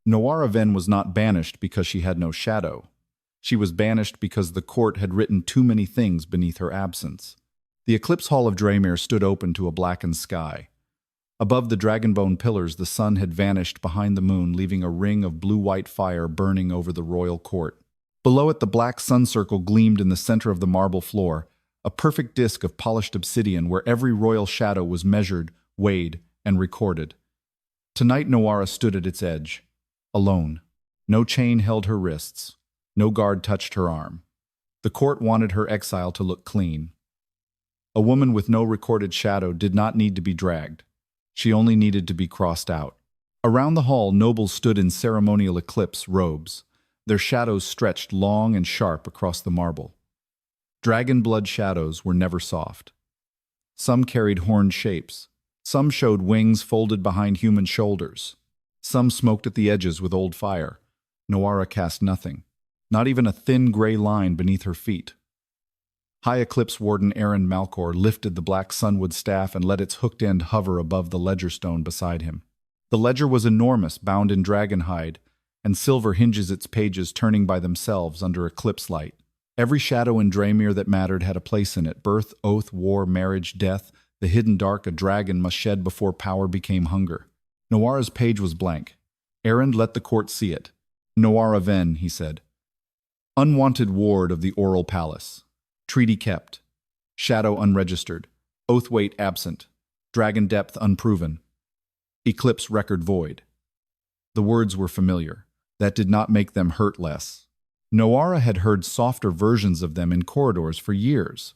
Noara Venn was not banished because she had no shadow. She was banished because the court had written too many things beneath her absence. The Eclipse Hall of Draemere stood open to a blackened sky. Above the dragonbone pillars, the sun had vanished behind the moon, leaving a ring of blue-white fire burning over the royal court. Below it, the black sun circle gleamed in the center of the marble floor, a perfect disk of polished obsidian where every royal shadow was measured, weighed, and recorded. Tonight Noara stood at its edge, alone. No chain held her wrists. No guard touched her arm. The court wanted her exile to look clean. A woman with no recorded shadow did not need to be dragged. She only needed to be crossed out. Around the hall, nobles stood in ceremonial eclipse robes. Their shadows stretched long and sharp across the marble. Dragon blood shadows were never soft. Some carried horned shapes. Some showed wings folded behind human shoulders. Some smoked at the edges with old fire. Noara cast nothing. Not even a thin gray line beneath her feet. High Eclipse Warden Aaron Malcor lifted the black sunwood staff and let its hooked end hover above the ledger stone beside him. The ledger was enormous, bound in dragon hide, and silver hinges its pages turning by themselves under eclipse light. Every shadow in Draemere that mattered had a place in it: birth, oath, war, marriage, death, the hidden dark a dragon must shed before power became hunger. Noara's page was blank. Aaron let the court see it. Noara Venn, he said. Unwanted ward of the Aurel Palace. Treaty kept. Shadow unregistered. Oath weight absent. Dragon depth unproven. Eclipse record void. The words were familiar. That did not make them hurt less. Noara had heard softer versions of them in corridors for years.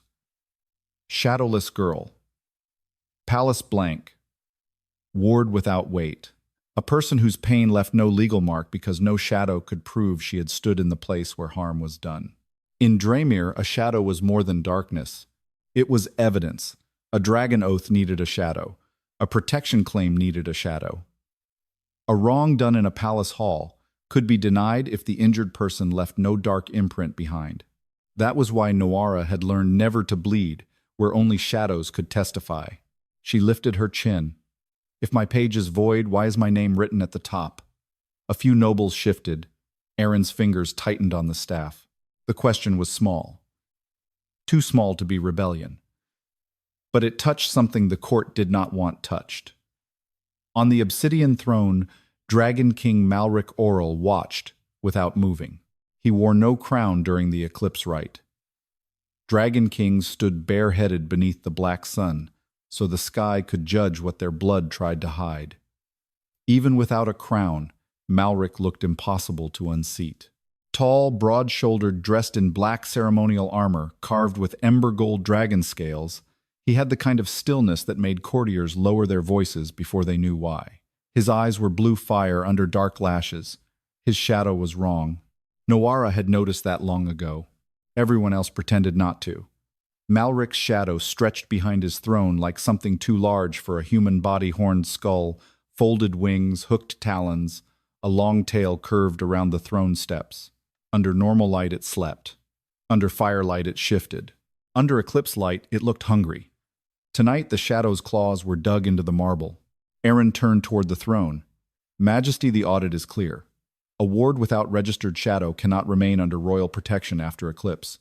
Shadowless girl. Palace blank. Ward without weight. A person whose pain left no legal mark because no shadow could prove she had stood in the place where harm was done. In Draemere, a shadow was more than darkness. It was evidence. A dragon oath needed a shadow. A protection claim needed a shadow. A wrong done in a palace hall could be denied if the injured person left no dark imprint behind. That was why Noara had learned never to bleed, where only shadows could testify. She lifted her chin. If my page is void, why is my name written at the top? A few nobles shifted. Aaron's fingers tightened on the staff. The question was small. Too small to be rebellion. But it touched something the court did not want touched. On the obsidian throne, Dragon King Malric Aurel watched without moving. He wore no crown during the eclipse rite. Dragon kings stood bareheaded beneath the black sun, so the sky could judge what their blood tried to hide. Even without a crown, Malric looked impossible to unseat. Tall, broad-shouldered, dressed in black ceremonial armor, carved with ember gold dragon scales, he had the kind of stillness that made courtiers lower their voices before they knew why. His eyes were blue fire under dark lashes. His shadow was wrong. Noara had noticed that long ago. Everyone else pretended not to. Malric's shadow stretched behind his throne like something too large for a human body: horned skull, folded wings, hooked talons, a long tail curved around the throne steps. Under normal light it slept. Under firelight it shifted. Under eclipse light it looked hungry. Tonight the shadow's claws were dug into the marble. Aaron turned toward the throne. Majesty, the audit is clear. A ward without registered shadow cannot remain under royal protection after eclipse.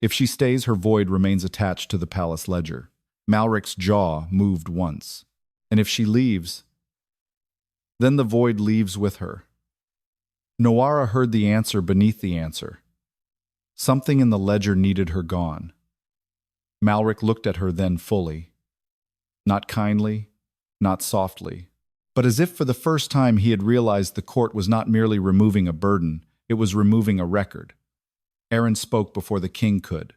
If she stays, her void remains attached to the palace ledger. Malric's jaw moved once. And if she leaves, then the void leaves with her. Noara heard the answer beneath the answer. Something in the ledger needed her gone. Malric looked at her then fully. Not kindly, not softly, but as if for the first time he had realized the court was not merely removing a burden, it was removing a record. Aaron spoke before the king could.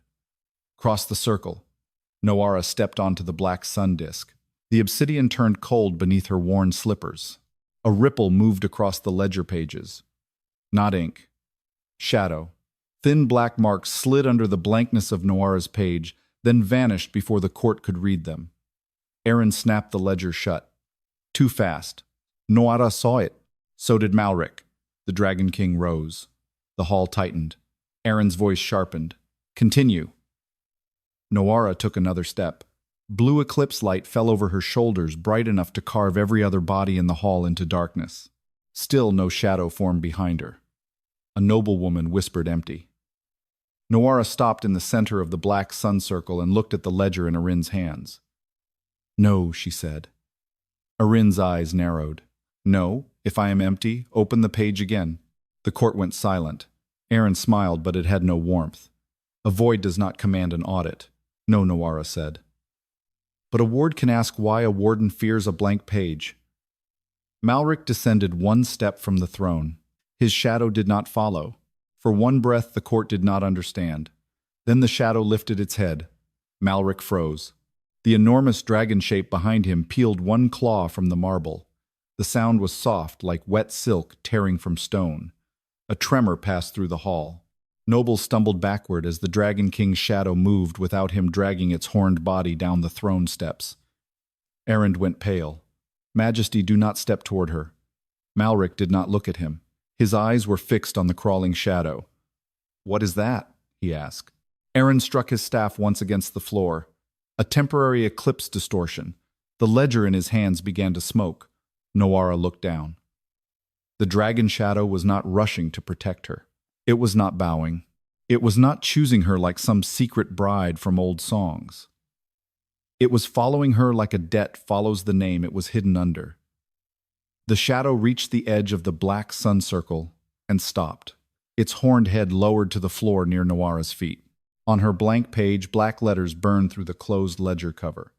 Cross the circle. Noara stepped onto the black sun disk. The obsidian turned cold beneath her worn slippers. A ripple moved across the ledger pages. Not ink. Shadow. Thin black marks slid under the blankness of Noara's page, then vanished before the court could read them. Aaron snapped the ledger shut. Too fast. Noara saw it. So did Malric. The Dragon King rose. The hall tightened. Aaron's voice sharpened. Continue. Noara took another step. Blue eclipse light fell over her shoulders, bright enough to carve every other body in the hall into darkness. Still no shadow formed behind her. A noblewoman whispered empty. Noara stopped in the center of the black sun circle and looked at the ledger in Arin's hands. "No," she said. Arin's eyes narrowed. "No, if I am empty, open the page again." The court went silent. Aaron smiled, but it had no warmth. "A void does not command an audit." "No," Noara said. "But a ward can ask why a warden fears a blank page." Malric descended one step from the throne. His shadow did not follow. For one breath the court did not understand. Then the shadow lifted its head. Malric froze. The enormous dragon shape behind him peeled one claw from the marble. The sound was soft, like wet silk tearing from stone. A tremor passed through the hall. Nobles stumbled backward as the Dragon King's shadow moved without him dragging its horned body down the throne steps. Erend went pale. "Majesty, do not step toward her." Malric did not look at him. His eyes were fixed on the crawling shadow. "What is that?" he asked. Erend struck his staff once against the floor. A temporary eclipse distortion. The ledger in his hands began to smoke. Noara looked down. The dragon shadow was not rushing to protect her. It was not bowing. It was not choosing her like some secret bride from old songs. It was following her like a debt follows the name it was hidden under. The shadow reached the edge of the black sun circle and stopped, its horned head lowered to the floor near Noara's feet. On her blank page, black letters burned through the closed ledger cover.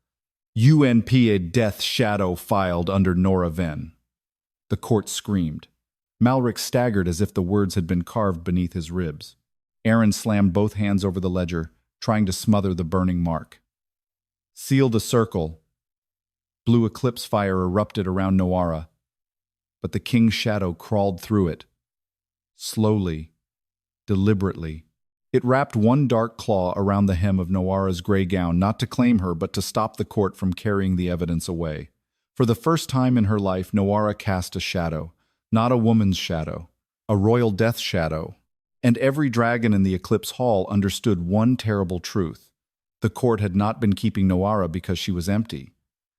"Unpaid death shadow filed under Noara Venn." The court screamed. Malric staggered as if the words had been carved beneath his ribs. Aaron slammed both hands over the ledger, trying to smother the burning mark. "Seal the circle." Blue eclipse fire erupted around Noara, but the king's shadow crawled through it. Slowly, deliberately. It wrapped one dark claw around the hem of Noara's gray gown, not to claim her, but to stop the court from carrying the evidence away. For the first time in her life, Noara cast a shadow, not a woman's shadow, a royal death shadow. And every dragon in the Eclipse Hall understood one terrible truth. The court had not been keeping Noara because she was empty.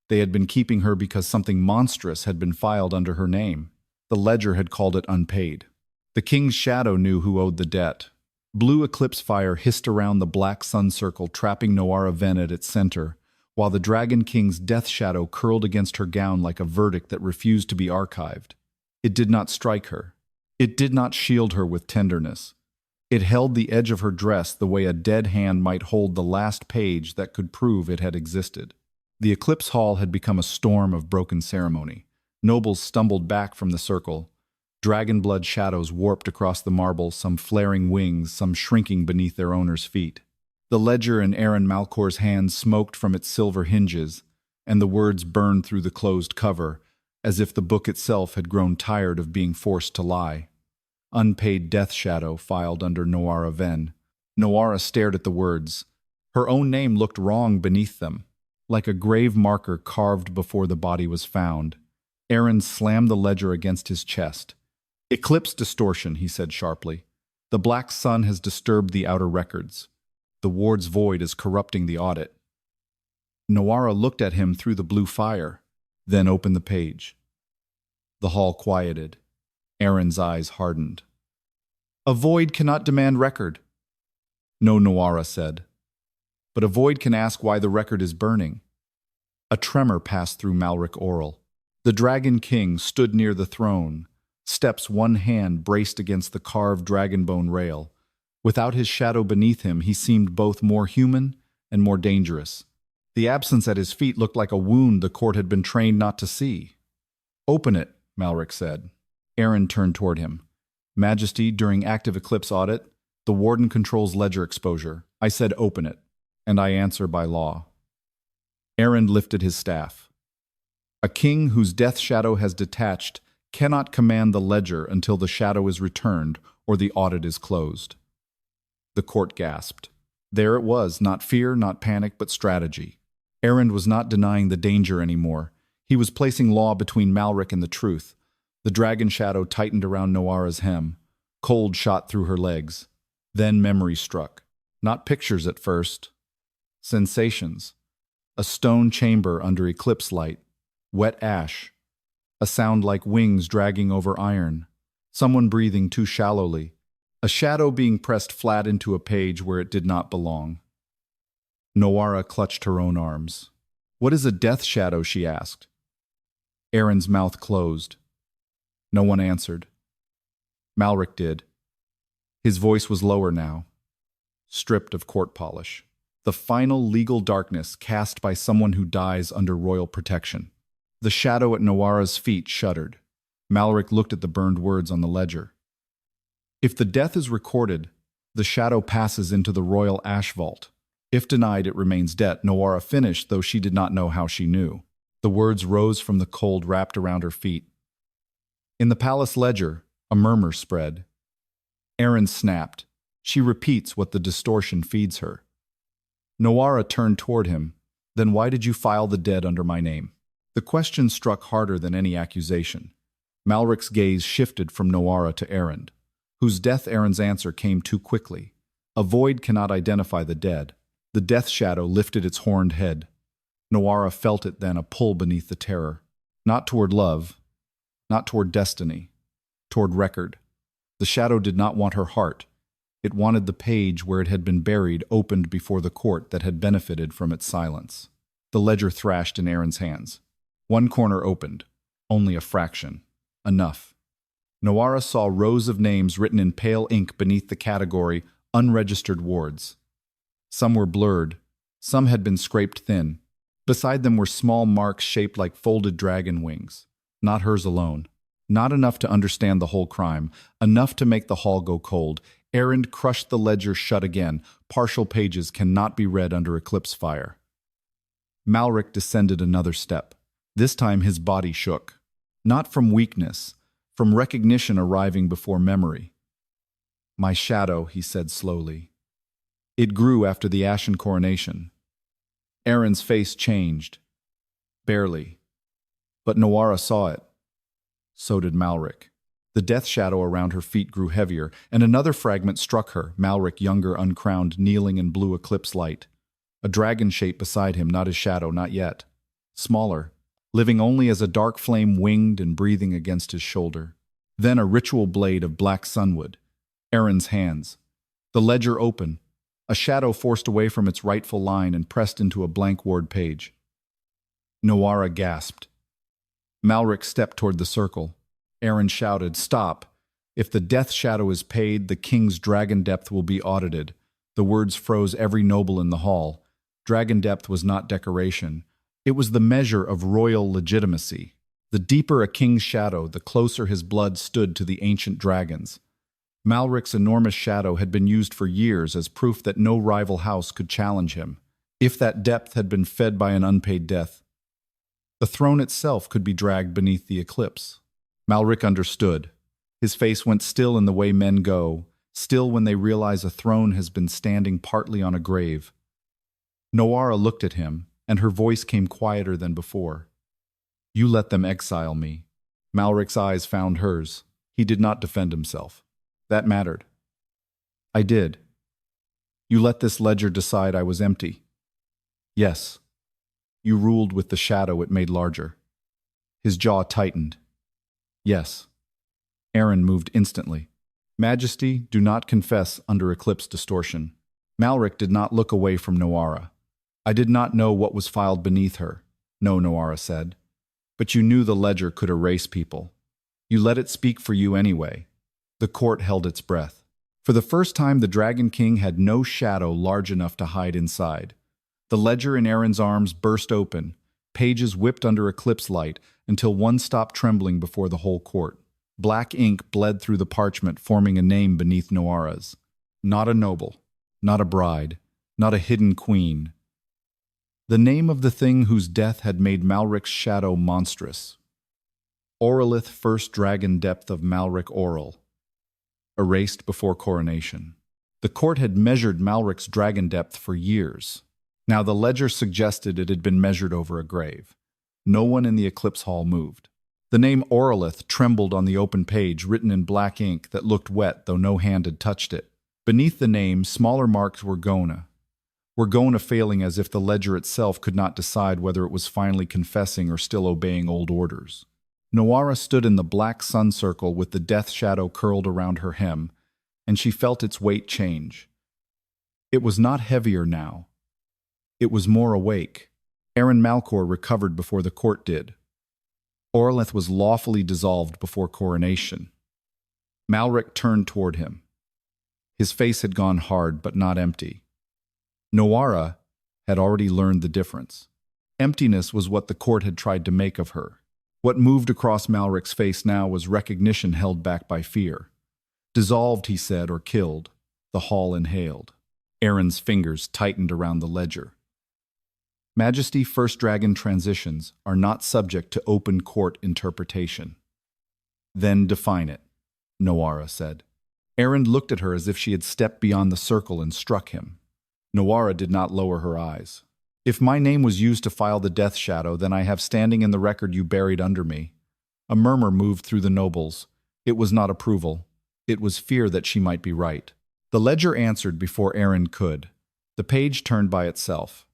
They had been keeping her because something monstrous had been filed under her name. The ledger had called it unpaid. The king's shadow knew who owed the debt. Blue eclipse fire hissed around the black sun circle, trapping Noara Venn at its center, while the Dragon King's death shadow curled against her gown like a verdict that refused to be archived. It did not strike her. It did not shield her with tenderness. It held the edge of her dress the way a dead hand might hold the last page that could prove it had existed. The Eclipse Hall had become a storm of broken ceremony. Nobles stumbled back from the circle. Dragon blood shadows warped across the marble, some flaring wings, some shrinking beneath their owner's feet. The ledger in Aaron Malcor's hand smoked from its silver hinges, and the words burned through the closed cover, as if the book itself had grown tired of being forced to lie. Unpaid death shadow filed under Noara Venn. Noara stared at the words. Her own name looked wrong beneath them, like a grave marker carved before the body was found. Aaron slammed the ledger against his chest. "Eclipse distortion," he said sharply. "The black sun has disturbed the outer records. The ward's void is corrupting the audit." Noara looked at him through the blue fire, then opened the page. The hall quieted. Aaron's eyes hardened. "A void cannot demand record." "No," Noara said. "But a void can ask why the record is burning." A tremor passed through Malric Aurel. The Dragon King stood near the throne, steps one hand braced against the carved dragonbone rail. Without his shadow beneath him, he seemed both more human and more dangerous. The absence at his feet looked like a wound the court had been trained not to see. "Open it," Malric said. Aaron turned toward him. "Majesty, during active eclipse audit, the warden controls ledger exposure. I said open it, and I answer by law." Aaron lifted his staff. "A king whose death shadow has detached cannot command the ledger until the shadow is returned or the audit is closed." The court gasped. There it was, not fear, not panic, but strategy. Aaron was not denying the danger anymore. He was placing law between Malric and the truth. The dragon shadow tightened around Noara's hem. Cold shot through her legs. Then memory struck. Not pictures at first. Sensations. A stone chamber under eclipse light. Wet ash. A sound like wings dragging over iron. Someone breathing too shallowly. A shadow being pressed flat into a page where it did not belong. Noara clutched her own arms. "What is a death shadow?" she asked. Aaron's mouth closed. No one answered. Malric did. His voice was lower now, stripped of court polish. The final legal darkness cast by someone who dies under royal protection. The shadow at Noara's feet shuddered. Malric looked at the burned words on the ledger. If the death is recorded, the shadow passes into the royal ash vault. If denied, it remains dead. Noara finished, though she did not know how she knew. The words rose from the cold wrapped around her feet. In the palace ledger, a murmur spread. Aaron snapped. She repeats what the distortion feeds her. Noara turned toward him. "Then why did you file the dead under my name?" The question struck harder than any accusation. Malric's gaze shifted from Noara to Aaron, whose death Aaron's answer came too quickly. A void cannot identify the dead. The death shadow lifted its horned head. Noara felt it then, a pull beneath the terror. Not toward love, not toward destiny, toward record. The shadow did not want her heart. It wanted the page where it had been buried opened before the court that had benefited from its silence. The ledger thrashed in Aaron's hands. One corner opened. Only a fraction. Enough. Noara saw rows of names written in pale ink beneath the category unregistered wards. Some were blurred. Some had been scraped thin. Beside them were small marks shaped like folded dragon wings. Not hers alone. Not enough to understand the whole crime. Enough to make the hall go cold. Aaron crushed the ledger shut again. Partial pages cannot be read under Eclipse fire. Malric descended another step. This time his body shook. Not from weakness, from recognition arriving before memory. "My shadow," he said slowly. "It grew after the ashen coronation." Aaron's face changed. Barely. But Noara saw it. So did Malric. The death shadow around her feet grew heavier, and another fragment struck her, Malric younger, uncrowned, kneeling in blue eclipse light. A dragon shape beside him, not his shadow, not yet. Smaller, living only as a dark flame winged and breathing against his shoulder. Then a ritual blade of black sunwood. Aaron's hands. The ledger open. A shadow forced away from its rightful line and pressed into a blank ward page. Noara gasped. Malric stepped toward the circle. Aaron shouted, "Stop! If the death shadow is paid, the king's dragon depth will be audited." The words froze every noble in the hall. Dragon depth was not decoration. It was the measure of royal legitimacy. The deeper a king's shadow, the closer his blood stood to the ancient dragons. Malric's enormous shadow had been used for years as proof that no rival house could challenge him. If that depth had been fed by an unpaid death, the throne itself could be dragged beneath the eclipse. Malric understood. His face went still in the way men go, still when they realize a throne has been standing partly on a grave. Noara looked at him, and her voice came quieter than before. "You let them exile me." Malric's eyes found hers. He did not defend himself. That mattered. "I did. You let this ledger decide I was empty." "Yes. You ruled with the shadow it made larger." His jaw tightened. "Yes." Aaron moved instantly. "Majesty, do not confess under Eclipse distortion." Malric did not look away from Noara. "I did not know what was filed beneath her." "No," Noara said. "But you knew the ledger could erase people. You let it speak for you anyway." The court held its breath. For the first time, the Dragon King had no shadow large enough to hide inside. The ledger in Aaron's arms burst open, pages whipped under eclipse light, until one stopped trembling before the whole court. Black ink bled through the parchment, forming a name beneath Noara's. Not a noble, not a bride, not a hidden queen. The name of the thing whose death had made Malric's shadow monstrous. Aurelith, first dragon depth of Malric Aurel. Erased before coronation. The court had measured Malric's dragon depth for years. Now the ledger suggested it had been measured over a grave. No one in the Eclipse Hall moved. The name Aurelith trembled on the open page, written in black ink that looked wet, though no hand had touched it. Beneath the name, smaller marks were Gona. Were Gona failing as if the ledger itself could not decide whether it was finally confessing or still obeying old orders. Noara stood in the black sun circle with the death shadow curled around her hem, and she felt its weight change. It was not heavier now. It was more awake. Aaron Malcor recovered before the court did. Aurel was lawfully dissolved before coronation. Malric turned toward him. His face had gone hard but not empty. Noara had already learned the difference. Emptiness was what the court had tried to make of her. What moved across Malric's face now was recognition held back by fear. Dissolved, he said, or killed. The hall inhaled. Aaron's fingers tightened around the ledger. Majesty First Dragon transitions are not subject to open court interpretation. Then define it, Noara said. Aaron looked at her as if she had stepped beyond the circle and struck him. Noara did not lower her eyes. If my name was used to file the death shadow, then I have standing in the record you buried under me. A murmur moved through the nobles. It was not approval. It was fear that she might be right. The ledger answered before Aaron could. The page turned by itself.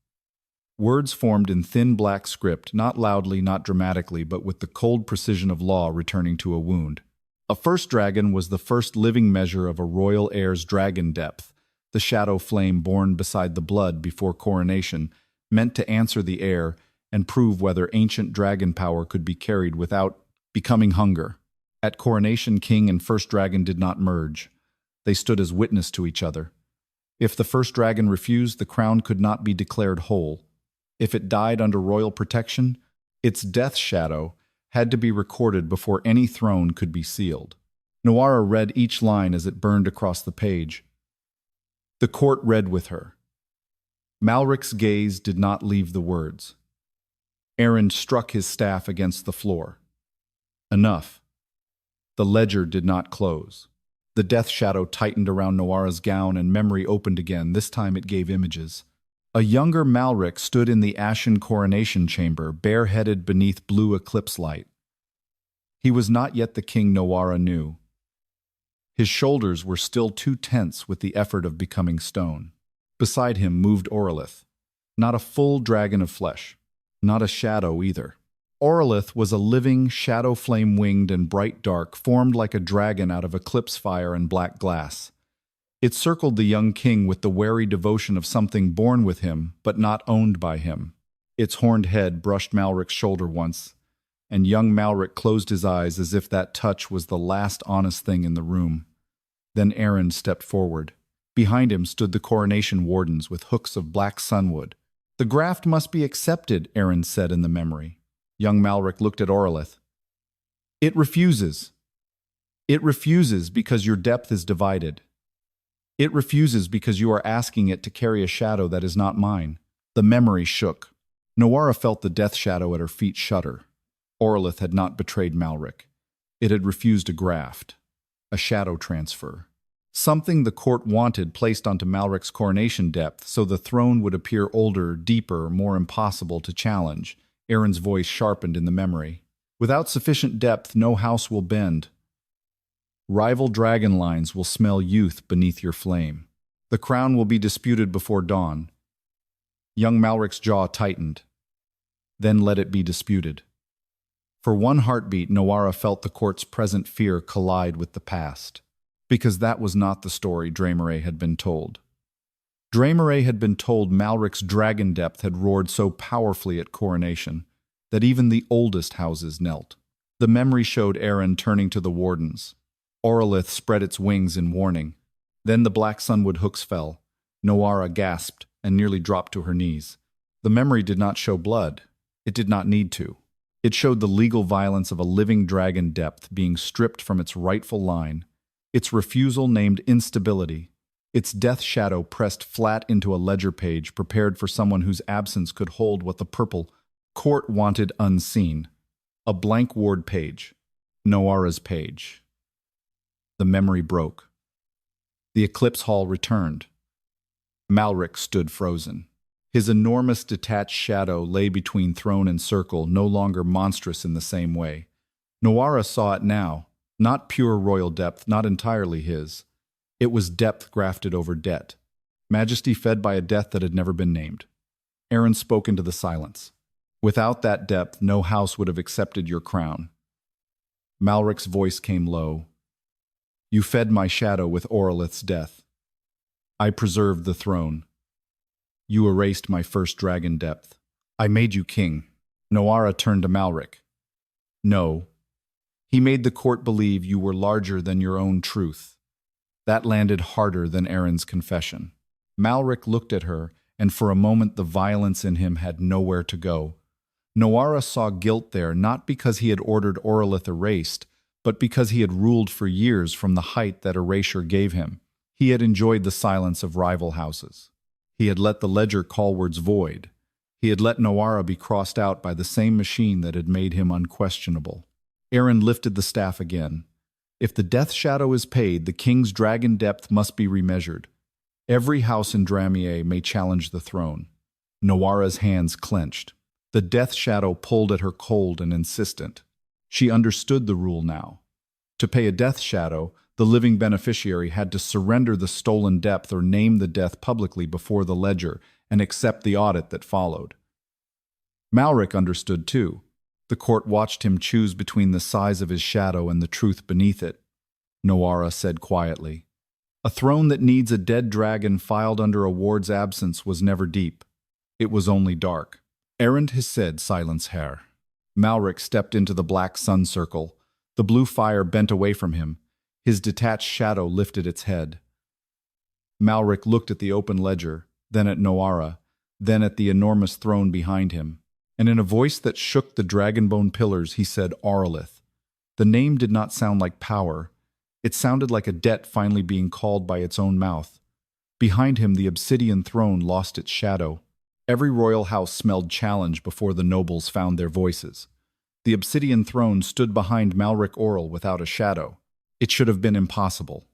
Words formed in thin black script, not loudly, not dramatically, but with the cold precision of law returning to a wound. A first dragon was the first living measure of a royal heir's dragon depth, the shadow flame born beside the blood before coronation, meant to answer the heir and prove whether ancient dragon power could be carried without becoming hunger. At coronation, king and first dragon did not merge. They stood as witness to each other. If the first dragon refused, the crown could not be declared whole. If it died under royal protection, its death shadow had to be recorded before any throne could be sealed. Noara read each line as it burned across the page. The court read with her. Malric's gaze did not leave the words. Aaron struck his staff against the floor. Enough. The ledger did not close. The death shadow tightened around Noara's gown and memory opened again. This time it gave images. A younger Malric stood in the ashen coronation chamber, bareheaded beneath blue eclipse light. He was not yet the king Noara knew. His shoulders were still too tense with the effort of becoming stone. Beside him moved Aurel, not a full dragon of flesh, not a shadow either. Aurel was a living, shadow flame-winged and bright dark, formed like a dragon out of eclipse fire and black glass. It circled the young king with the wary devotion of something born with him, but not owned by him. Its horned head brushed Malric's shoulder once, and young Malric closed his eyes as if that touch was the last honest thing in the room. Then Aaron stepped forward. Behind him stood the coronation wardens with hooks of black sunwood. "The graft must be accepted," Aaron said in the memory. Young Malric looked at Aurel. "It refuses. It refuses because your depth is divided. It refuses because you are asking it to carry a shadow that is not mine." The memory shook. Noara felt the death shadow at her feet shudder. Aurel had not betrayed Malric. It had refused a graft, a shadow transfer. Something the court wanted placed onto Malric's coronation depth so the throne would appear older, deeper, more impossible to challenge. Aaron's voice sharpened in the memory. "Without sufficient depth, no house will bend. Rival dragon lines will smell youth beneath your flame. The crown will be disputed before dawn." Young Malric's jaw tightened. "Then let it be disputed." For one heartbeat, Noara felt the court's present fear collide with the past. Because that was not the story Draemere had been told. Draemere had been told Malric's dragon depth had roared so powerfully at coronation that even the oldest houses knelt. The memory showed Aaron turning to the wardens. Aurel spread its wings in warning. Then the black sunwood hooks fell. Noara gasped and nearly dropped to her knees. The memory did not show blood. It did not need to. It showed the legal violence of a living dragon depth being stripped from its rightful line. Its refusal named instability. Its death shadow pressed flat into a ledger page prepared for someone whose absence could hold what the purple court wanted unseen. A blank ward page. Noara's page. The memory broke. The eclipse hall returned. Malric stood frozen. His enormous detached shadow lay between throne and circle, no longer monstrous in the same way. Noara saw it now. Not pure royal depth, not entirely his. It was depth grafted over debt. Majesty fed by a death that had never been named. Aaron spoke into the silence. "Without that depth, no house would have accepted your crown. Malric's voice came low. You fed my shadow with Aurelith's death. I preserved the throne. You erased my first dragon depth. I made you king. Noara turned to Malric. No. He made the court believe you were larger than your own truth. That landed harder than Erin's confession. Malric looked at her, and for a moment the violence in him had nowhere to go. Noara saw guilt there not because he had ordered Aurelith erased, but because he had ruled for years from the height that erasure gave him. He had enjoyed the silence of rival houses. He had let the ledger call words void. He had let Noara be crossed out by the same machine that had made him unquestionable. Erin lifted the staff again. If the death shadow is paid, the king's dragon depth must be remeasured. Every house in Draemere may challenge the throne. Noara's hands clenched. The death shadow pulled at her cold and insistent. She understood the rule now. To pay a death shadow, the living beneficiary had to surrender the stolen depth or name the death publicly before the ledger and accept the audit that followed. Malric understood too. The court watched him choose between the size of his shadow and the truth beneath it. Noara said quietly, "A throne that needs a dead dragon filed under a ward's absence was never deep. It was only dark." Erend has said, "Silence, Herr." Malric stepped into the black sun circle. The blue fire bent away from him. His detached shadow lifted its head. Malric looked at the open ledger, then at Noara, then at the enormous throne behind him, and in a voice that shook the dragonbone pillars he said, "Aurelith." The name did not sound like power. It sounded like a debt finally being called by its own mouth. Behind him the obsidian throne lost its shadow. Every royal house smelled challenge before the nobles found their voices. The obsidian throne stood behind Malric Aurel without a shadow. It should have been impossible.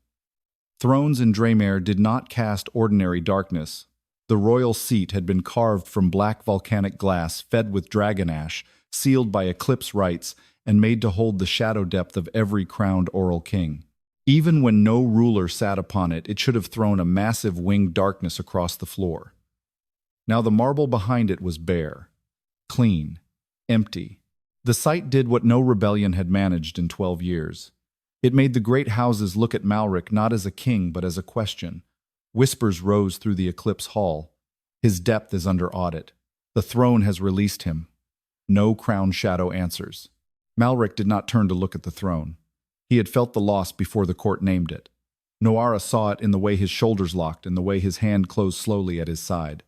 Thrones in Draemere did not cast ordinary darkness. The royal seat had been carved from black volcanic glass fed with dragon ash, sealed by eclipse rites, and made to hold the shadow depth of every crowned Aurel king. Even when no ruler sat upon it, it should have thrown a massive winged darkness across the floor. Now the marble behind it was bare, clean, empty. The site did what no rebellion had managed in 12 years. It made the great houses look at Malric not as a king but as a question. Whispers rose through the Eclipse Hall. His depth is under audit. The throne has released him. No crown shadow answers. Malric did not turn to look at the throne. He had felt the loss before the court named it. Noara saw it in the way his shoulders locked and the way his hand closed slowly at his side.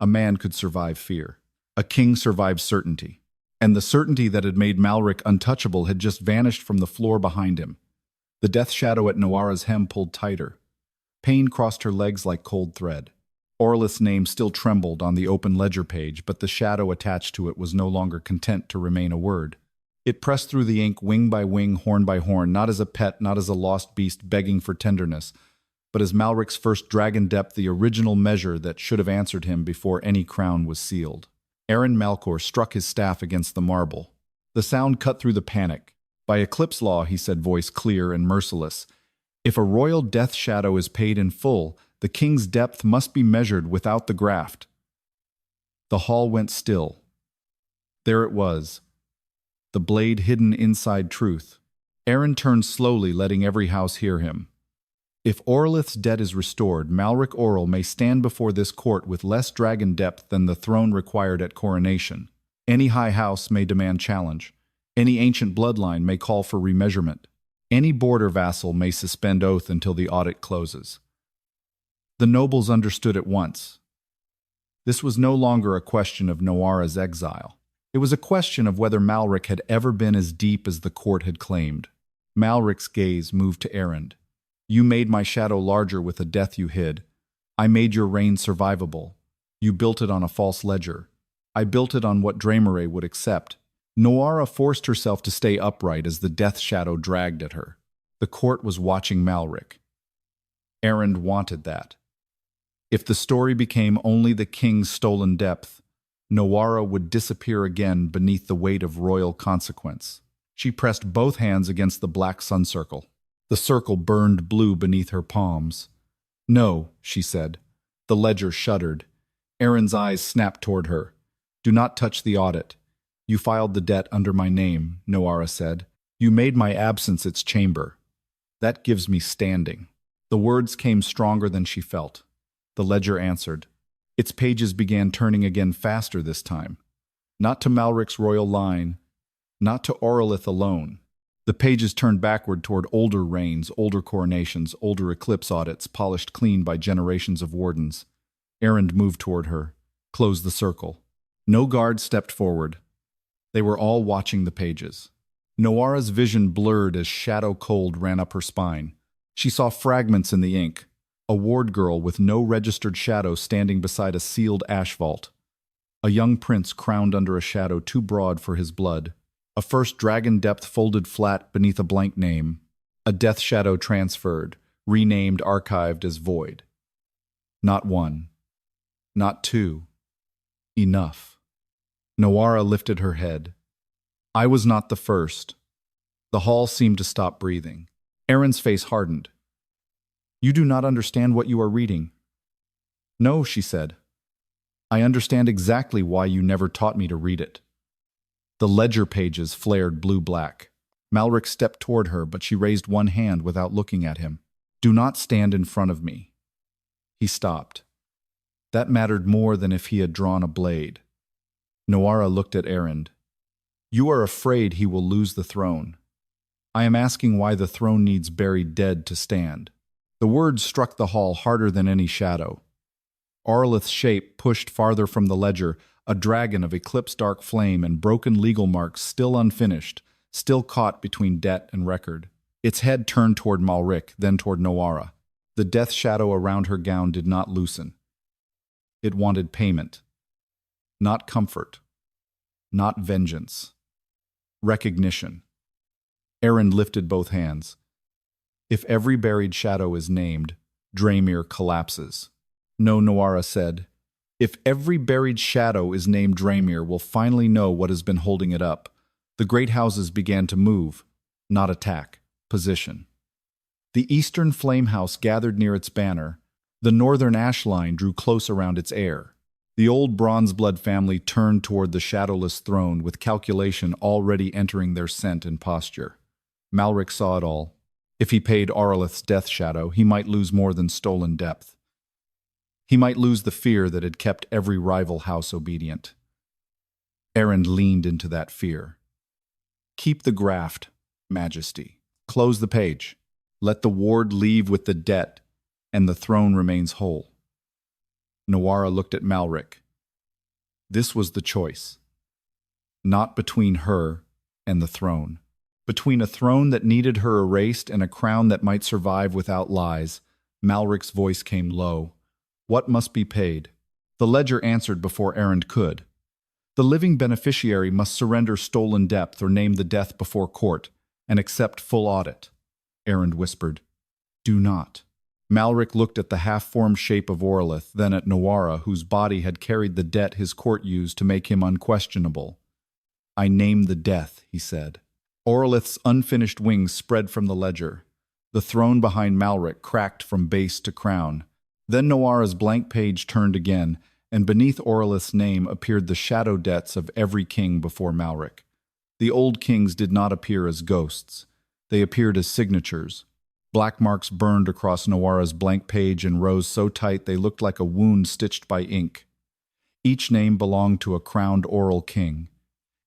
A man could survive fear. A king survived certainty. And the certainty that had made Malric untouchable had just vanished from the floor behind him. The death shadow at Noara's hem pulled tighter. Pain crossed her legs like cold thread. Aurelith's name still trembled on the open ledger page, but the shadow attached to it was no longer content to remain a word. It pressed through the ink wing by wing, horn by horn, not as a pet, not as a lost beast begging for tenderness, but as Malric's first dragon depth, the original measure that should have answered him before any crown was sealed. Aaron Malcor struck his staff against the marble. The sound cut through the panic. "By Eclipse law," he said, voice clear and merciless, "if a royal death shadow is paid in full, the king's depth must be measured without the graft." The hall went still. There it was, the blade hidden inside truth. Aaron turned slowly, letting every house hear him. If Aurelith's debt is restored, Malric Aurel may stand before this court with less dragon depth than the throne required at coronation. Any high house may demand challenge. Any ancient bloodline may call for remeasurement. Any border vassal may suspend oath until the audit closes. The nobles understood at once. This was no longer a question of Noara's exile. It was a question of whether Malric had ever been as deep as the court had claimed. Malric's gaze moved to Erend. "You made my shadow larger with a death you hid. I made your reign survivable. You built it on a false ledger. I built it on what Draemere would accept." Noara forced herself to stay upright as the death shadow dragged at her. The court was watching Malric. Erend wanted that. If the story became only the king's stolen depth, Noara would disappear again beneath the weight of royal consequence. She pressed both hands against the black sun circle. The circle burned blue beneath her palms. "No," she said. The ledger shuddered. Erend's eyes snapped toward her. "Do not touch the audit. You filed the debt under my name," Noara said. You made my absence its chamber. That gives me standing." The words came stronger than she felt. The ledger answered. Its pages began turning again faster this time. Not to Malric's royal line, not to Aurelith alone. The pages turned backward toward older reigns, older coronations, older eclipse audits, polished clean by generations of wardens. Erend moved toward her, closed the circle. No guard stepped forward. They were all watching the pages. Noara's vision blurred as shadow cold ran up her spine. She saw fragments in the ink. A ward girl with no registered shadow standing beside a sealed ash vault. A young prince crowned under a shadow too broad for his blood. A first dragon depth folded flat beneath a blank name. A death shadow transferred, renamed, archived as void. Not one. Not two. Enough. Noara lifted her head. I was not the first. The hall seemed to stop breathing. Erend's face hardened. You do not understand what you are reading. No, she said. I understand exactly why you never taught me to read it. The ledger pages flared blue-black. Malric stepped toward her, but she raised one hand without looking at him. Do not stand in front of me. He stopped. That mattered more than if he had drawn a blade. Noara looked at Erend. You are afraid he will lose the throne. I am asking why the throne needs buried dead to stand. The words struck the hall harder than any shadow. Aurelith's shape pushed farther from the ledger, a dragon of eclipsed dark flame and broken legal marks still unfinished, still caught between debt and record. Its head turned toward Malric, then toward Noara. The death shadow around her gown did not loosen. It wanted payment. Not comfort. Not vengeance. Recognition. Erend lifted both hands. If every buried shadow is named, Draemere collapses. No, Noara said. If every buried shadow is named Draemere, we'll finally know what has been holding it up. The great houses began to move, not attack, position. The eastern flame house gathered near its banner. The northern ash line drew close around its heir. The old Bronzeblood family turned toward the Shadowless throne with calculation already entering their scent and posture. Malric saw it all. If he paid Aurelith's death shadow, he might lose more than stolen depth. He might lose the fear that had kept every rival house obedient. Erend leaned into that fear. Keep the graft, Majesty. Close the page. Let the ward leave with the debt, and the throne remains whole. Noara looked at Malric. This was the choice. Not between her and the throne. Between a throne that needed her erased and a crown that might survive without lies, Malric's voice came low. What must be paid? The ledger answered before Erend could. The living beneficiary must surrender stolen depth or name the death before court and accept full audit. Erend whispered, Do not. Malric looked at the half-formed shape of Aurelith, then at Noara, whose body had carried the debt his court used to make him unquestionable. I name the death, he said. Aurelith's unfinished wings spread from the ledger. The throne behind Malric cracked from base to crown. Then Noara's blank page turned again, and beneath Aurelith's name appeared the shadow debts of every king before Malric. The old kings did not appear as ghosts. They appeared as signatures. Black marks burned across Noara's blank page in rows so tight they looked like a wound stitched by ink. Each name belonged to a crowned oral king.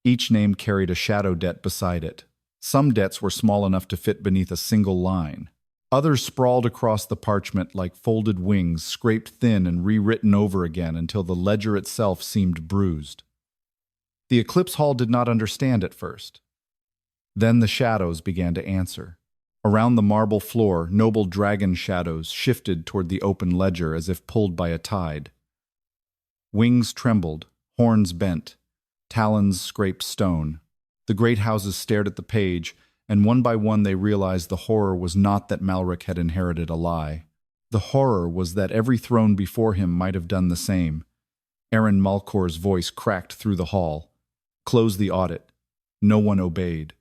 Each name carried a shadow debt beside it. Some debts were small enough to fit beneath a single line. Others sprawled across the parchment like folded wings, scraped thin and rewritten over again until the ledger itself seemed bruised. The Eclipse Hall did not understand at first. Then the shadows began to answer. Around the marble floor, noble dragon shadows shifted toward the open ledger as if pulled by a tide. Wings trembled, horns bent, talons scraped stone. The great houses stared at the page, and one by one they realized the horror was not that Malric had inherited a lie. The horror was that every throne before him might have done the same. Erend Malcor's voice cracked through the hall. Close the audit. No one obeyed.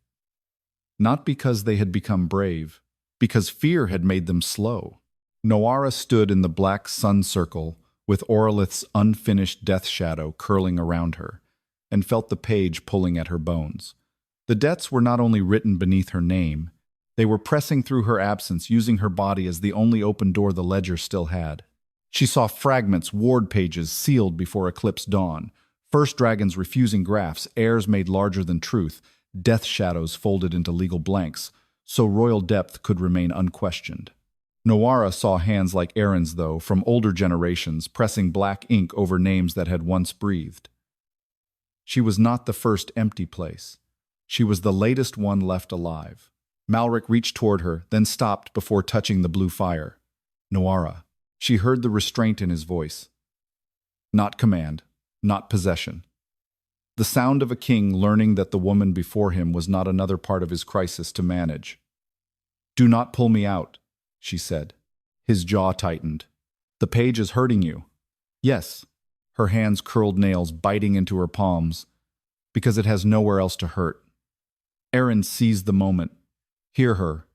Not because they had become brave, because fear had made them slow. Noara stood in the black sun circle with Aurelith's unfinished death shadow curling around her, and felt the page pulling at her bones. The debts were not only written beneath her name, they were pressing through her absence, using her body as the only open door the ledger still had. She saw fragments, ward pages sealed before Eclipse dawn, first dragons refusing grafts, heirs made larger than truth, death shadows folded into legal blanks, so royal depth could remain unquestioned. Noara saw hands like Aaron's, though, from older generations, pressing black ink over names that had once breathed. She was not the first empty place. She was the latest one left alive. Malric reached toward her, then stopped before touching the blue fire. Noara. She heard the restraint in his voice. Not command, not possession. The sound of a king learning that the woman before him was not another part of his crisis to manage. "Do not pull me out," she said. His jaw tightened. "The page is hurting you." "Yes." Her hands curled, nails biting into her palms, "because it has nowhere else to hurt." Aaron seized the moment. "Hear her.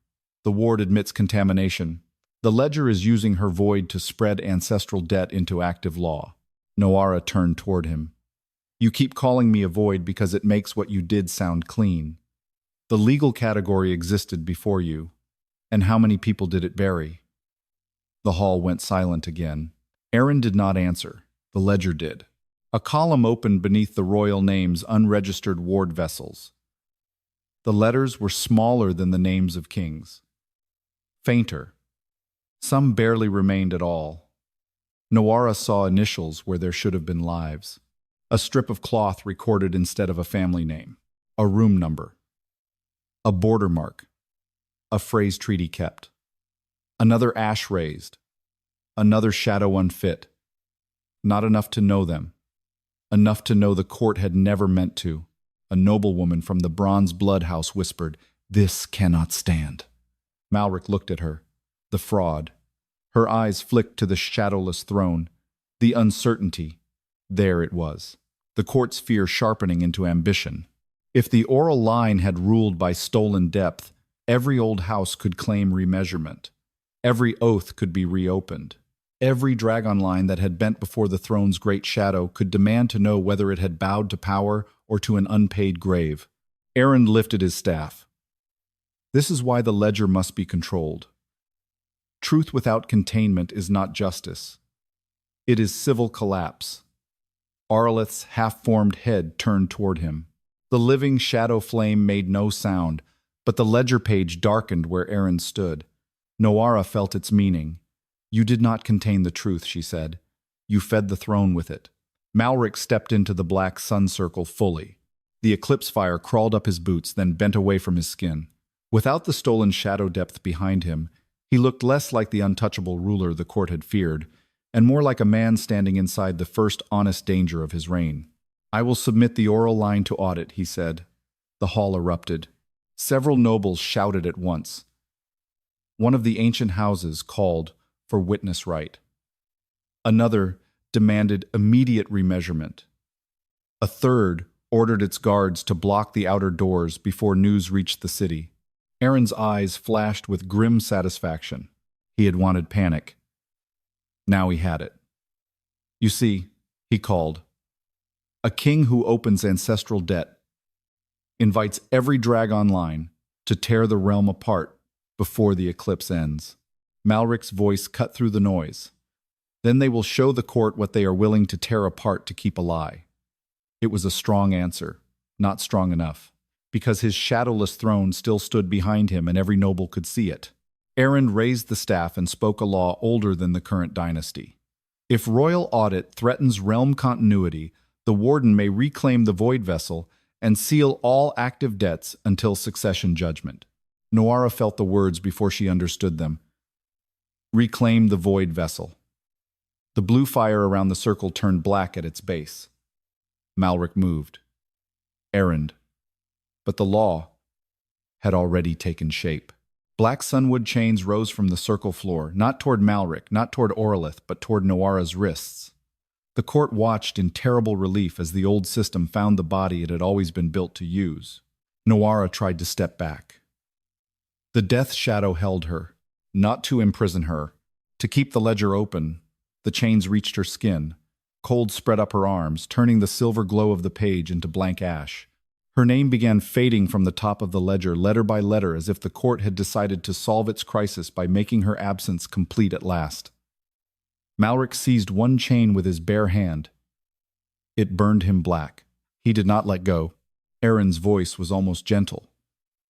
The ward admits contamination. The ledger is using her void to spread ancestral debt into active law." Noara turned toward him. "You keep calling me a void because it makes what you did sound clean. The legal category existed before you, and how many people did it bury?" The hall went silent again. Aaron did not answer. The ledger did. A column opened beneath the royal names, unregistered ward vessels. The letters were smaller than the names of kings. Fainter. Some barely remained at all. Noara saw initials where there should have been lives. A strip of cloth recorded instead of a family name. A room number. A border mark. A phrase treaty kept. Another ash raised. Another shadow unfit. Not enough to know them. Enough to know the court had never meant to. A noblewoman from the Bronze Blood House whispered, "This cannot stand." Malric looked at her. The fraud. Her eyes flicked to the shadowless throne. The uncertainty. There it was. The court's fear sharpening into ambition. If the oral line had ruled by stolen depth, every old house could claim remeasurement. Every oath could be reopened. Every dragon line that had bent before the throne's great shadow could demand to know whether it had bowed to power or to an unpaid grave. Aaron lifted his staff. This is why the ledger must be controlled. Truth without containment is not justice. It is civil collapse. Aurelith's half-formed head turned toward him. The living shadow flame made no sound, but the ledger page darkened where Aaron stood. Noara felt its meaning. "You did not contain the truth," she said. "You fed the throne with it." Malric stepped into the black sun circle fully. The eclipse fire crawled up his boots, then bent away from his skin. Without the stolen shadow depth behind him, he looked less like the untouchable ruler the court had feared, and more like a man standing inside the first honest danger of his reign. "I will submit the oral line to audit," he said. The hall erupted. Several nobles shouted at once. One of the ancient houses called for witness right. Another demanded immediate remeasurement. A third ordered its guards to block the outer doors before news reached the city. Aaron's eyes flashed with grim satisfaction. He had wanted panic. Now he had it. "You see," he called, "a king who opens ancestral debt invites every dragon line to tear the realm apart before the eclipse ends." Malric's voice cut through the noise. "Then they will show the court what they are willing to tear apart to keep a lie." It was a strong answer, not strong enough, because his shadowless throne still stood behind him and every noble could see it. Aaron raised the staff and spoke a law older than the current dynasty. If royal audit threatens realm continuity, the warden may reclaim the void vessel and seal all active debts until succession judgment. Noara felt the words before she understood them. Reclaim the void vessel. The blue fire around the circle turned black at its base. Malric moved. Errand. But the law had already taken shape. Black sunwood chains rose from the circle floor, not toward Malric, not toward Aurelith, but toward Noara's wrists. The court watched in terrible relief as the old system found the body it had always been built to use. Noara tried to step back. The death shadow held her, not to imprison her, to keep the ledger open. The chains reached her skin. Cold spread up her arms, turning the silver glow of the page into blank ash. Her name began fading from the top of the ledger, letter by letter, as if the court had decided to solve its crisis by making her absence complete at last. Malric seized one chain with his bare hand. It burned him black. He did not let go. Erin's voice was almost gentle.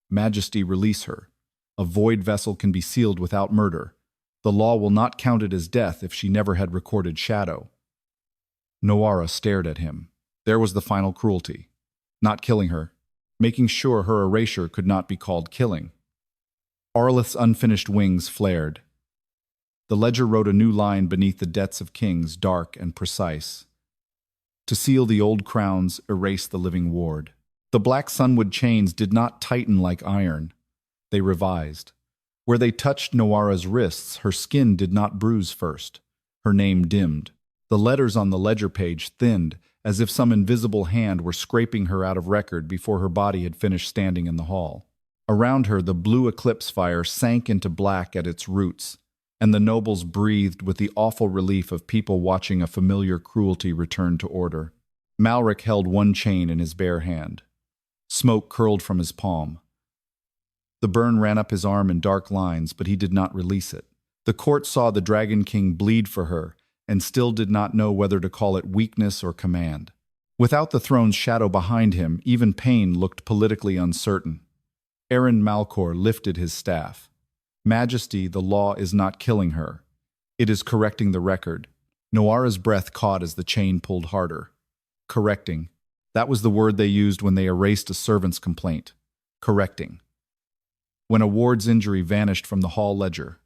Majesty, release her. A void vessel can be sealed without murder. The law will not count it as death if she never had recorded shadow. Noara stared at him. There was the final cruelty. Not killing her, making sure her erasure could not be called killing. Aurel's unfinished wings flared. The ledger wrote a new line beneath the debts of kings, dark and precise. To seal the old crowns, erase the living ward. The black sunwood chains did not tighten like iron. They revised. Where they touched Noara's wrists, her skin did not bruise first. Her name dimmed. The letters on the ledger page thinned, as if some invisible hand were scraping her out of record before her body had finished standing in the hall. Around her, the blue eclipse fire sank into black at its roots, and the nobles breathed with the awful relief of people watching a familiar cruelty return to order. Malric held one chain in his bare hand. Smoke curled from his palm. The burn ran up his arm in dark lines, but he did not release it. The court saw the Dragon King bleed for her, and still did not know whether to call it weakness or command. Without the throne's shadow behind him, even pain looked politically uncertain. Eren Malcor lifted his staff. Majesty, the law is not killing her. It is correcting the record. Noara's breath caught as the chain pulled harder. Correcting. That was the word they used when they erased a servant's complaint. Correcting. When a ward's injury vanished from the hall ledger.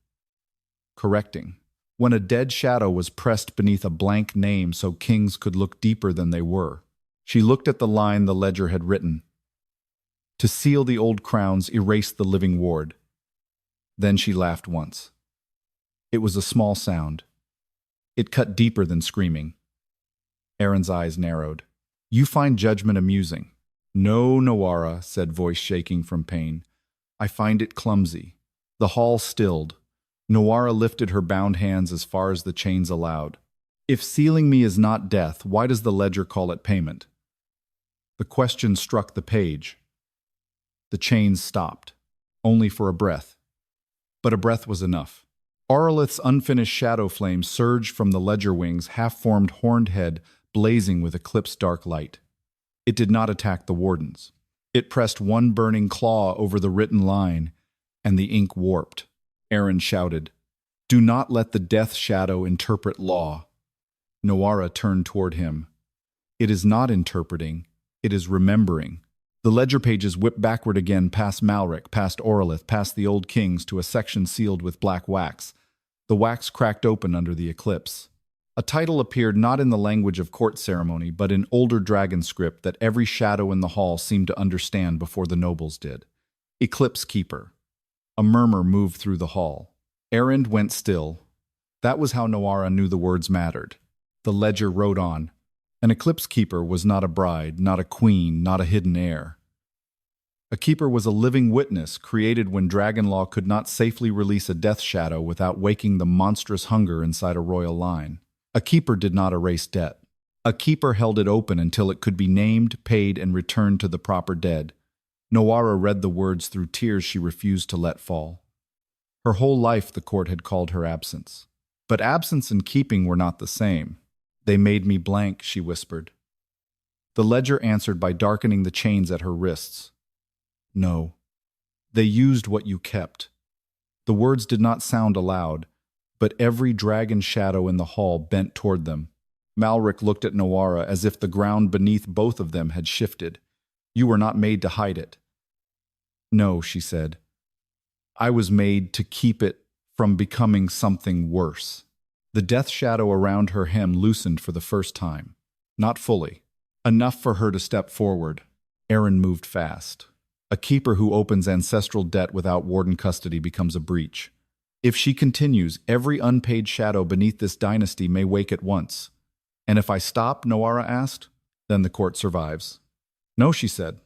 Correcting. When a dead shadow was pressed beneath a blank name so kings could look deeper than they were. She looked at the line the ledger had written. To seal the old crowns, erase the living ward. Then she laughed once. It was a small sound. It cut deeper than screaming. Eren's eyes narrowed. You find judgment amusing. No, Noara, said voice shaking from pain. I find it clumsy. The hall stilled. Noara lifted her bound hands as far as the chains allowed. If sealing me is not death, why does the ledger call it payment? The question struck the page. The chains stopped, only for a breath. But a breath was enough. Aurelith's unfinished shadow flame surged from the ledger wings, half-formed horned head blazing with eclipse dark light. It did not attack the wardens. It pressed one burning claw over the written line, and the ink warped. Eren shouted, Do not let the death shadow interpret law. Noara turned toward him. It is not interpreting, it is remembering. The ledger pages whipped backward again past Malric, past Aurelith, past the old kings to a section sealed with black wax. The wax cracked open under the eclipse. A title appeared not in the language of court ceremony, but in older dragon script that every shadow in the hall seemed to understand before the nobles did. Eclipse Keeper. A murmur moved through the hall. Eren went still. That was how Noara knew the words mattered. The ledger wrote on. An Eclipse Keeper was not a bride, not a queen, not a hidden heir. A keeper was a living witness created when dragon law could not safely release a death shadow without waking the monstrous hunger inside a royal line. A keeper did not erase debt. A keeper held it open until it could be named, paid, and returned to the proper dead. Noara read the words through tears she refused to let fall. Her whole life the court had called her absence. But absence and keeping were not the same. They made me blank, she whispered. The ledger answered by darkening the chains at her wrists. No. They used what you kept. The words did not sound aloud, but every dragon shadow in the hall bent toward them. Malric looked at Noara as if the ground beneath both of them had shifted. You were not made to hide it. No, she said. I was made to keep it from becoming something worse. The death shadow around her hem loosened for the first time. Not fully. Enough for her to step forward. Eren moved fast. A keeper who opens ancestral debt without warden custody becomes a breach. If she continues, every unpaid shadow beneath this dynasty may wake at once. And if I stop, Noara asked, then the court survives. No, she said.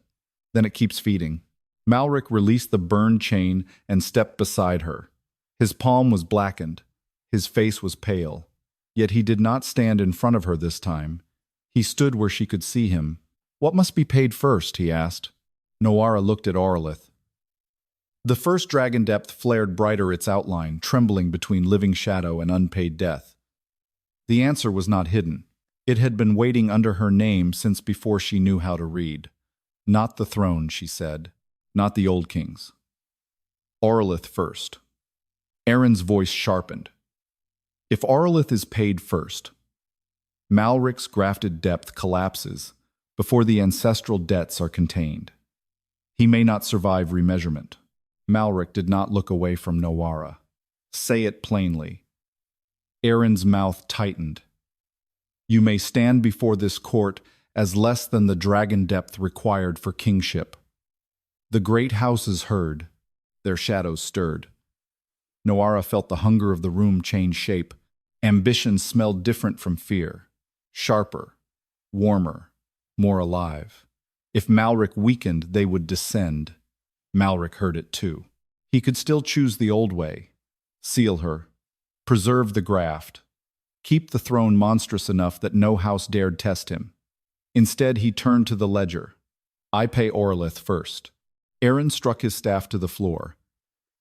Then it keeps feeding. Malric released the burned chain and stepped beside her. His palm was blackened. His face was pale. Yet he did not stand in front of her this time. He stood where she could see him, "What must be paid first?" he asked. Noara looked at Aurelith. The first dragon depth flared brighter its outline, trembling between living shadow and unpaid death. The answer was not hidden. It had been waiting under her name since before she knew how to read. "Not the throne," she said. "Not the old king's. Aurelith first." Aaron's voice sharpened. "If Aurelith is paid first, Malric's grafted depth collapses before the ancestral debts are contained. He may not survive remeasurement." Malric did not look away from Noara. "Say it plainly." Aaron's mouth tightened. "You may stand before this court as less than the dragon depth required for kingship." The great houses heard. Their shadows stirred. Noara felt the hunger of the room change shape. Ambition smelled different from fear. Sharper, warmer, more alive. If Malric weakened, they would descend. Malric heard it too. He could still choose the old way. Seal her. Preserve the graft. Keep the throne monstrous enough that no house dared test him. Instead, he turned to the ledger. "I pay Aurelith first." Aaron struck his staff to the floor.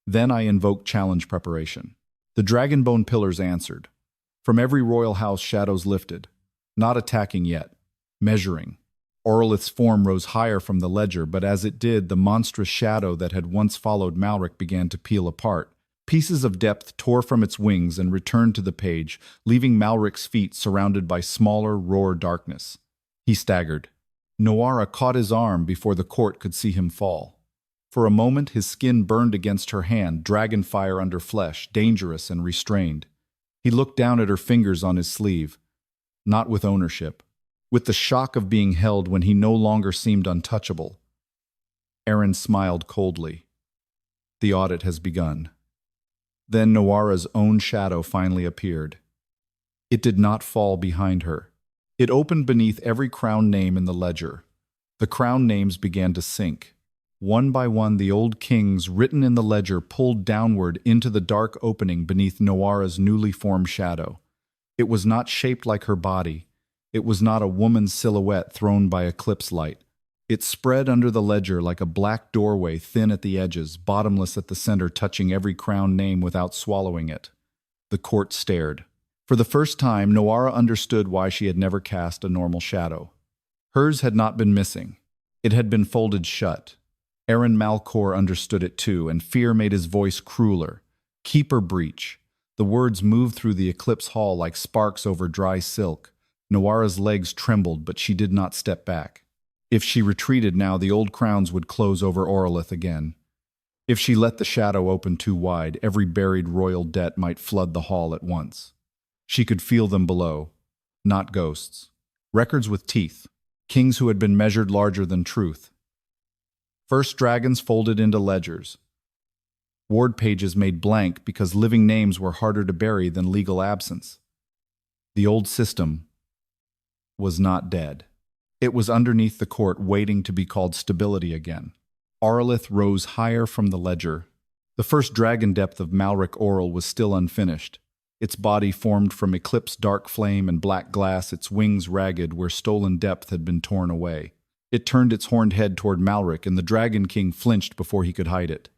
"Then I invoke challenge preparation." The dragonbone pillars answered. From every royal house shadows lifted. Not attacking yet. Measuring. Aurelith's form rose higher from the ledger, but as it did, the monstrous shadow that had once followed Malric began to peel apart. Pieces of depth tore from its wings and returned to the page, leaving Malric's feet surrounded by smaller, raw darkness. He staggered. Noara caught his arm before the court could see him fall. For a moment, his skin burned against her hand, dragon fire under flesh, dangerous and restrained. He looked down at her fingers on his sleeve. Not with ownership. With the shock of being held when he no longer seemed untouchable. Aaron smiled coldly. The audit has begun. Then Noara's own shadow finally appeared. It did not fall behind her. It opened beneath every crown name in the ledger. The crown names began to sink. One by one, the old kings written in the ledger pulled downward into the dark opening beneath Noara's newly formed shadow. It was not shaped like her body. It was not a woman's silhouette thrown by eclipse light. It spread under the ledger like a black doorway, thin at the edges, bottomless at the center, touching every crown name without swallowing it. The court stared. For the first time, Noara understood why she had never cast a normal shadow. Hers had not been missing. It had been folded shut. Aaron Malcor understood it too, and fear made his voice crueler. "Keeper breach." The words moved through the eclipse hall like sparks over dry silk. Noara's legs trembled, but she did not step back. If she retreated now, the old crowns would close over Aurelith again. If she let the shadow open too wide, every buried royal debt might flood the hall at once. She could feel them below. Not ghosts. Records with teeth. Kings who had been measured larger than truth. First dragons folded into ledgers. Ward pages made blank because living names were harder to bury than legal absence. The old system was not dead. It was underneath the court, waiting to be called stability again. Aurelith rose higher from the ledger. The first dragon depth of Malric Aurel was still unfinished. Its body formed from eclipse dark flame and black glass, its wings ragged where stolen depth had been torn away. It turned its horned head toward Malric, and the Dragon King flinched before he could hide it.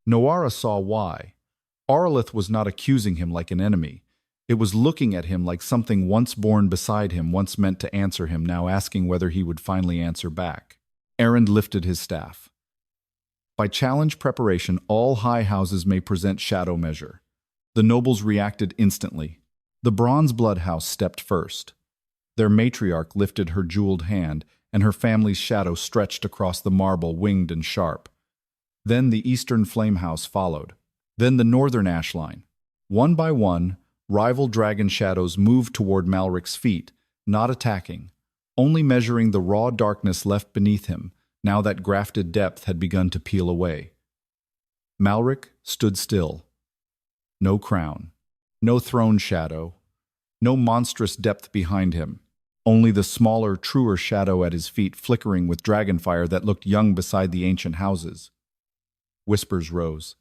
Noara saw why. Aurelith was not accusing him like an enemy. It was looking at him like something once born beside him, once meant to answer him, now asking whether he would finally answer back. Aaron lifted his staff. By challenge preparation, all high houses may present shadow measure. The nobles reacted instantly. The Bronze Blood House stepped first. Their matriarch lifted her jeweled hand, and her family's shadow stretched across the marble, winged and sharp. Then the Eastern Flame House followed. Then the Northern Ash Line. One by one, rival dragon shadows moved toward Malric's feet, not attacking, only measuring the raw darkness left beneath him, now that grafted depth had begun to peel away. Malric stood still. No crown, no throne shadow, no monstrous depth behind him, only the smaller, truer shadow at his feet flickering with dragonfire that looked young beside the ancient houses. Whispers rose.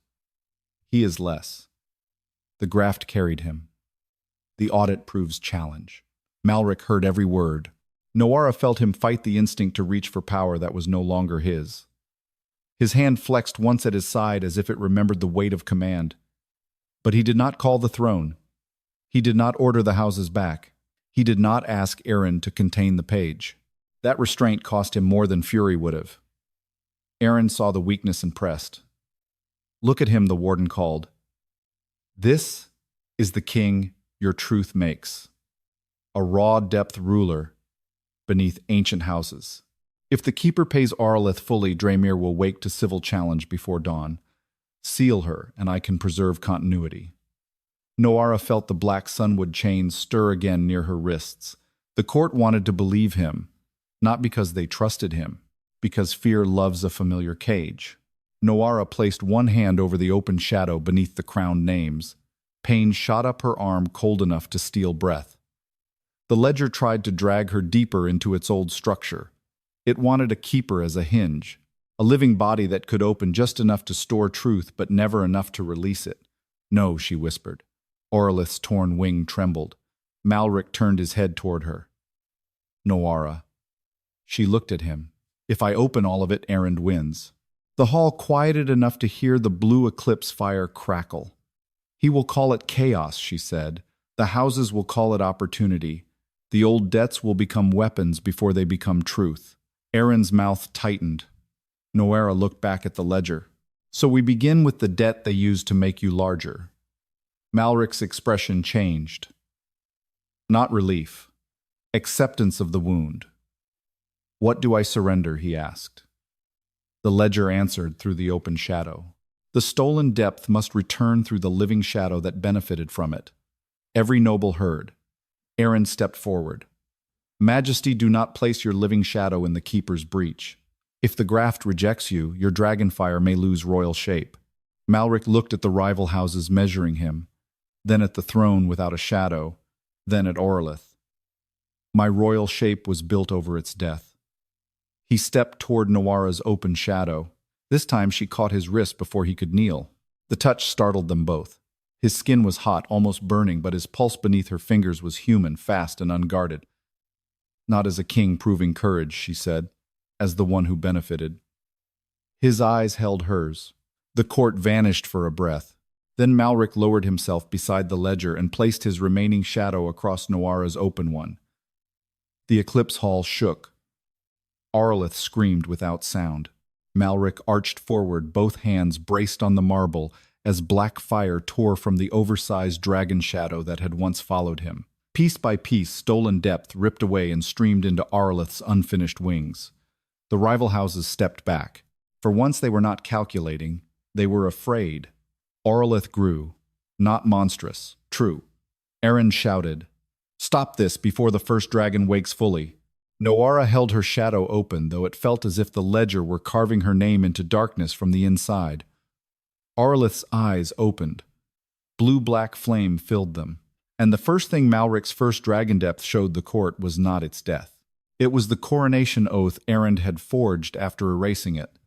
He is less. The graft carried him. The audit proves challenge. Malric heard every word. Noara felt him fight the instinct to reach for power that was no longer his. His hand flexed once at his side as if it remembered the weight of command. But he did not call the throne. He did not order the houses back. He did not ask Aaron to contain the page. That restraint cost him more than fury would have. Aaron saw the weakness and pressed. "Look at him," the warden called. "This is the king your truth makes. A raw-depth ruler beneath ancient houses. If the keeper pays Aurel fully, Draemere will wake to civil challenge before dawn. Seal her, and I can preserve continuity." Noara felt the black sunwood chains stir again near her wrists. The court wanted to believe him, not because they trusted him, because fear loves a familiar cage. Noara placed one hand over the open shadow beneath the crowned names. Pain shot up her arm, cold enough to steal breath. The ledger tried to drag her deeper into its old structure. It wanted a keeper as a hinge, a living body that could open just enough to store truth but never enough to release it. "No," she whispered. Aurelith's torn wing trembled. Malric turned his head toward her. "Noara." She looked at him. "If I open all of it, Aaron wins." The hall quieted enough to hear the blue eclipse fire crackle. "He will call it chaos," she said. "The houses will call it opportunity. The old debts will become weapons before they become truth." Aaron's mouth tightened. Noara looked back at the ledger. "So we begin with the debt they used to make you larger." Malric's expression changed. Not relief. Acceptance of the wound. "What do I surrender?" he asked. The ledger answered through the open shadow. The stolen depth must return through the living shadow that benefited from it. Every noble heard. Aaron stepped forward. "Majesty, do not place your living shadow in the keeper's breach. If the graft rejects you, your dragonfire may lose royal shape." Malric looked at the rival houses measuring him, then at the throne without a shadow, then at Aurel. "My royal shape was built over its death." He stepped toward Noara's open shadow. This time she caught his wrist before he could kneel. The touch startled them both. His skin was hot, almost burning, but his pulse beneath her fingers was human, fast and unguarded. "Not as a king proving courage," she said, "as the one who benefited." His eyes held hers. The court vanished for a breath. Then Malric lowered himself beside the ledger and placed his remaining shadow across Noara's open one. The eclipse hall shook. Aurel screamed without sound. Malric arched forward, both hands braced on the marble, as black fire tore from the oversized dragon shadow that had once followed him. Piece by piece, stolen depth ripped away and streamed into Aurelith's unfinished wings. The rival houses stepped back. For once they were not calculating, they were afraid. Aurelith grew, not monstrous, true. Aaron shouted, "Stop this before the first dragon wakes fully." Noara held her shadow open, though it felt as if the ledger were carving her name into darkness from the inside. Aurelith's eyes opened. Blue-black flame filled them. And the first thing Malric's first dragon depth showed the court was not its death. It was the coronation oath Aaron had forged after erasing it.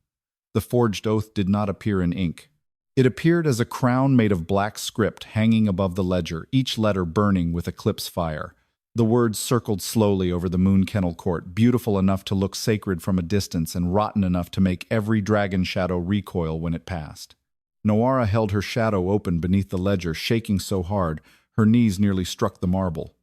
The forged oath did not appear in ink. It appeared as a crown made of black script hanging above the ledger, each letter burning with eclipse fire. The words circled slowly over the moon kennel court, beautiful enough to look sacred from a distance and rotten enough to make every dragon shadow recoil when it passed. Noara held her shadow open beneath the ledger, shaking so hard, her knees nearly struck the marble.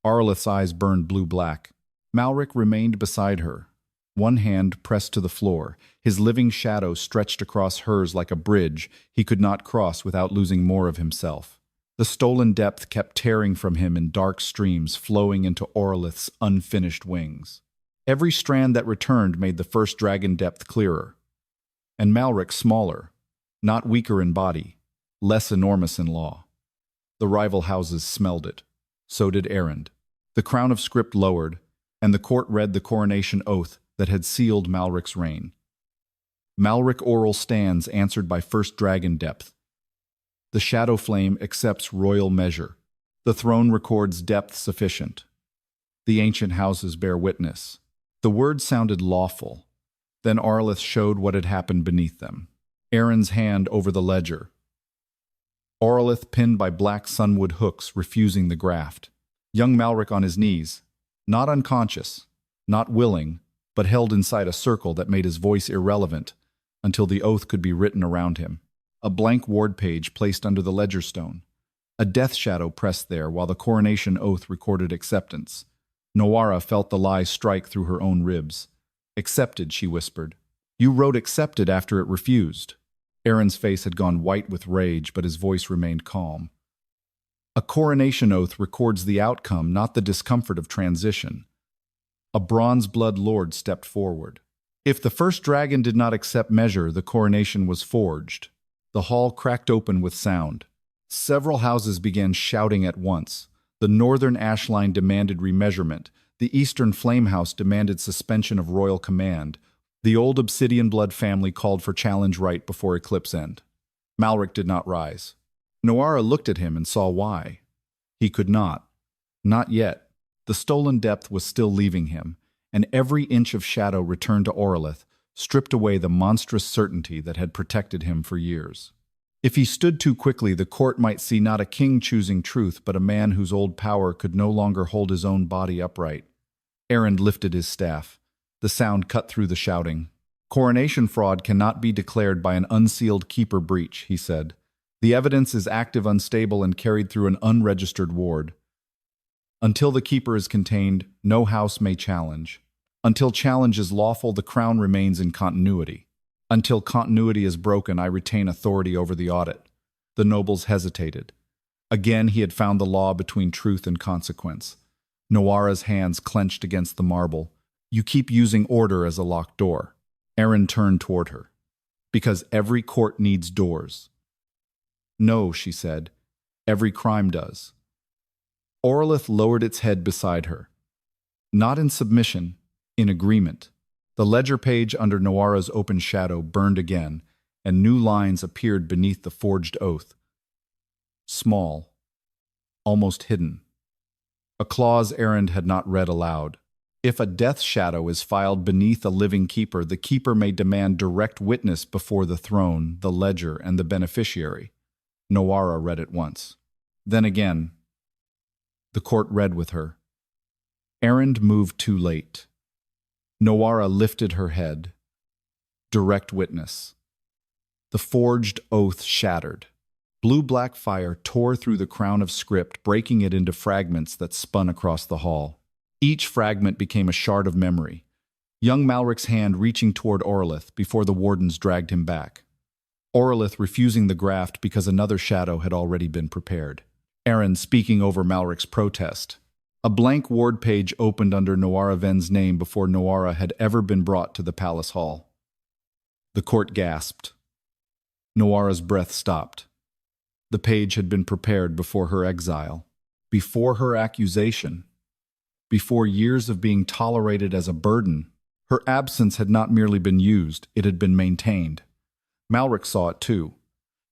Aurelith's eyes burned blue-black. Malric remained beside her, one hand pressed to the floor, his living shadow stretched across hers like a bridge he could not cross without losing more of himself. The stolen depth kept tearing from him in dark streams, flowing into Aurelith's unfinished wings. Every strand that returned made the first dragon depth clearer. And Malric smaller, not weaker in body, less enormous in law. The rival houses smelled it. So did Aaron. The crown of script lowered, and the court read the coronation oath that had sealed Malric's reign. Malric Aurel stands, answered by first dragon depth. The shadow flame accepts royal measure. The throne records depth sufficient. The ancient houses bear witness. The words sounded lawful. Then Aurelith showed what had happened beneath them. Aaron's hand over the ledger. Aurelith pinned by black sunwood hooks, refusing the graft. Young Malric on his knees, not unconscious, not willing, but held inside a circle that made his voice irrelevant until the oath could be written around him. A blank ward page placed under the ledger stone. A death shadow pressed there while the coronation oath recorded acceptance. Noara felt the lie strike through her own ribs. "Accepted," she whispered. "You wrote accepted after it refused." Aaron's face had gone white with rage, but his voice remained calm. A coronation oath records the outcome, not the discomfort of transition. A bronze blood lord stepped forward. If the first dragon did not accept measure, the coronation was forged. The hall cracked open with sound. Several houses began shouting at once. The northern ash line demanded remeasurement. The eastern flame house demanded suspension of royal command. The old obsidian blood family called for challenge right before eclipse end. Malric did not rise. Noara looked at him and saw why. He could not. Not yet. The stolen depth was still leaving him, and every inch of shadow returned to Aurelith, stripped away the monstrous certainty that had protected him for years. If he stood too quickly, the court might see not a king choosing truth, but a man whose old power could no longer hold his own body upright. Aaron lifted his staff. The sound cut through the shouting. "Coronation fraud cannot be declared by an unsealed keeper breach," he said. "The evidence is active, unstable, and carried through an unregistered ward. Until the keeper is contained, no house may challenge. Until challenge is lawful, the crown remains in continuity. Until continuity is broken, I retain authority over the audit." The nobles hesitated. Again he had found the law between truth and consequence. Noara's hands clenched against the marble. "You keep using order as a locked door." Aaron turned toward her. "Because every court needs doors." "No," she said. "Every crime does." Aurelith lowered its head beside her. Not in submission, in agreement. The ledger page under Noara's open shadow burned again, and new lines appeared beneath the forged oath. Small, almost hidden. A clause Aaron had not read aloud. If a death shadow is filed beneath a living keeper, the keeper may demand direct witness before the throne, the ledger, and the beneficiary. Noara read it once. Then again. The court read with her. Aaron moved too late. Noara lifted her head. Direct witness. The forged oath shattered. Blue-black fire tore through the crown of script, breaking it into fragments that spun across the hall. Each fragment became a shard of memory. Young Malric's hand reaching toward Aurelith before the wardens dragged him back. Aurelith refusing the graft because another shadow had already been prepared. Aaron speaking over Malric's protest. A blank ward page opened under Noara Venn's name before Noara had ever been brought to the palace hall. The court gasped. Noara's breath stopped. The page had been prepared before her exile, before her accusation, before years of being tolerated as a burden. Her absence had not merely been used, it had been maintained. Malric saw it too.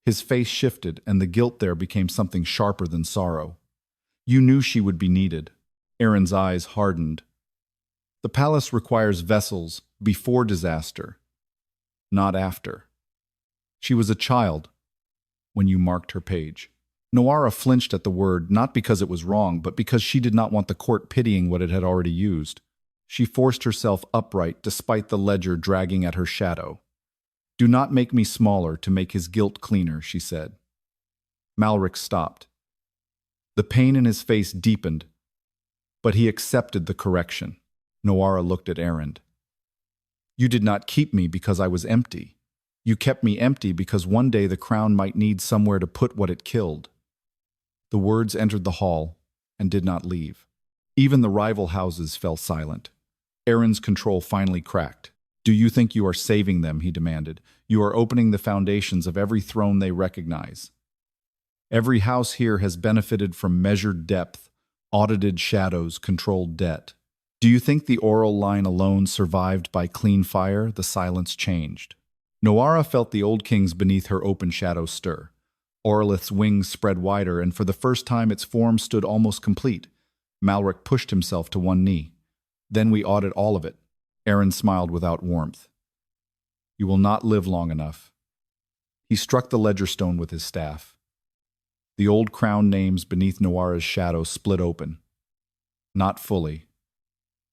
His face shifted, and the guilt there became something sharper than sorrow. "You knew she would be needed." Aaron's eyes hardened. "The palace requires vessels before disaster, not after. She was a child when you marked her page." Noara flinched at the word, not because it was wrong, but because she did not want the court pitying what it had already used. She forced herself upright despite the ledger dragging at her shadow. "Do not make me smaller to make his guilt cleaner," she said. Malric stopped. The pain in his face deepened, but he accepted the correction. Noara looked at Aaron. "You did not keep me because I was empty. You kept me empty because one day the crown might need somewhere to put what it killed." The words entered the hall and did not leave. Even the rival houses fell silent. Aaron's control finally cracked. "Do you think you are saving them?" he demanded. "You are opening the foundations of every throne they recognize. Every house here has benefited from measured depth, audited shadows, controlled debt. Do you think the oral line alone survived by clean fire?" The silence changed. Noara felt the old kings beneath her open shadow stir. Aurelith's wings spread wider, and for the first time its form stood almost complete. Malric pushed himself to one knee. "Then we audit all of it." Aaron smiled without warmth. "You will not live long enough." He struck the ledger stone with his staff. The old crown names beneath Noara's shadow split open. Not fully.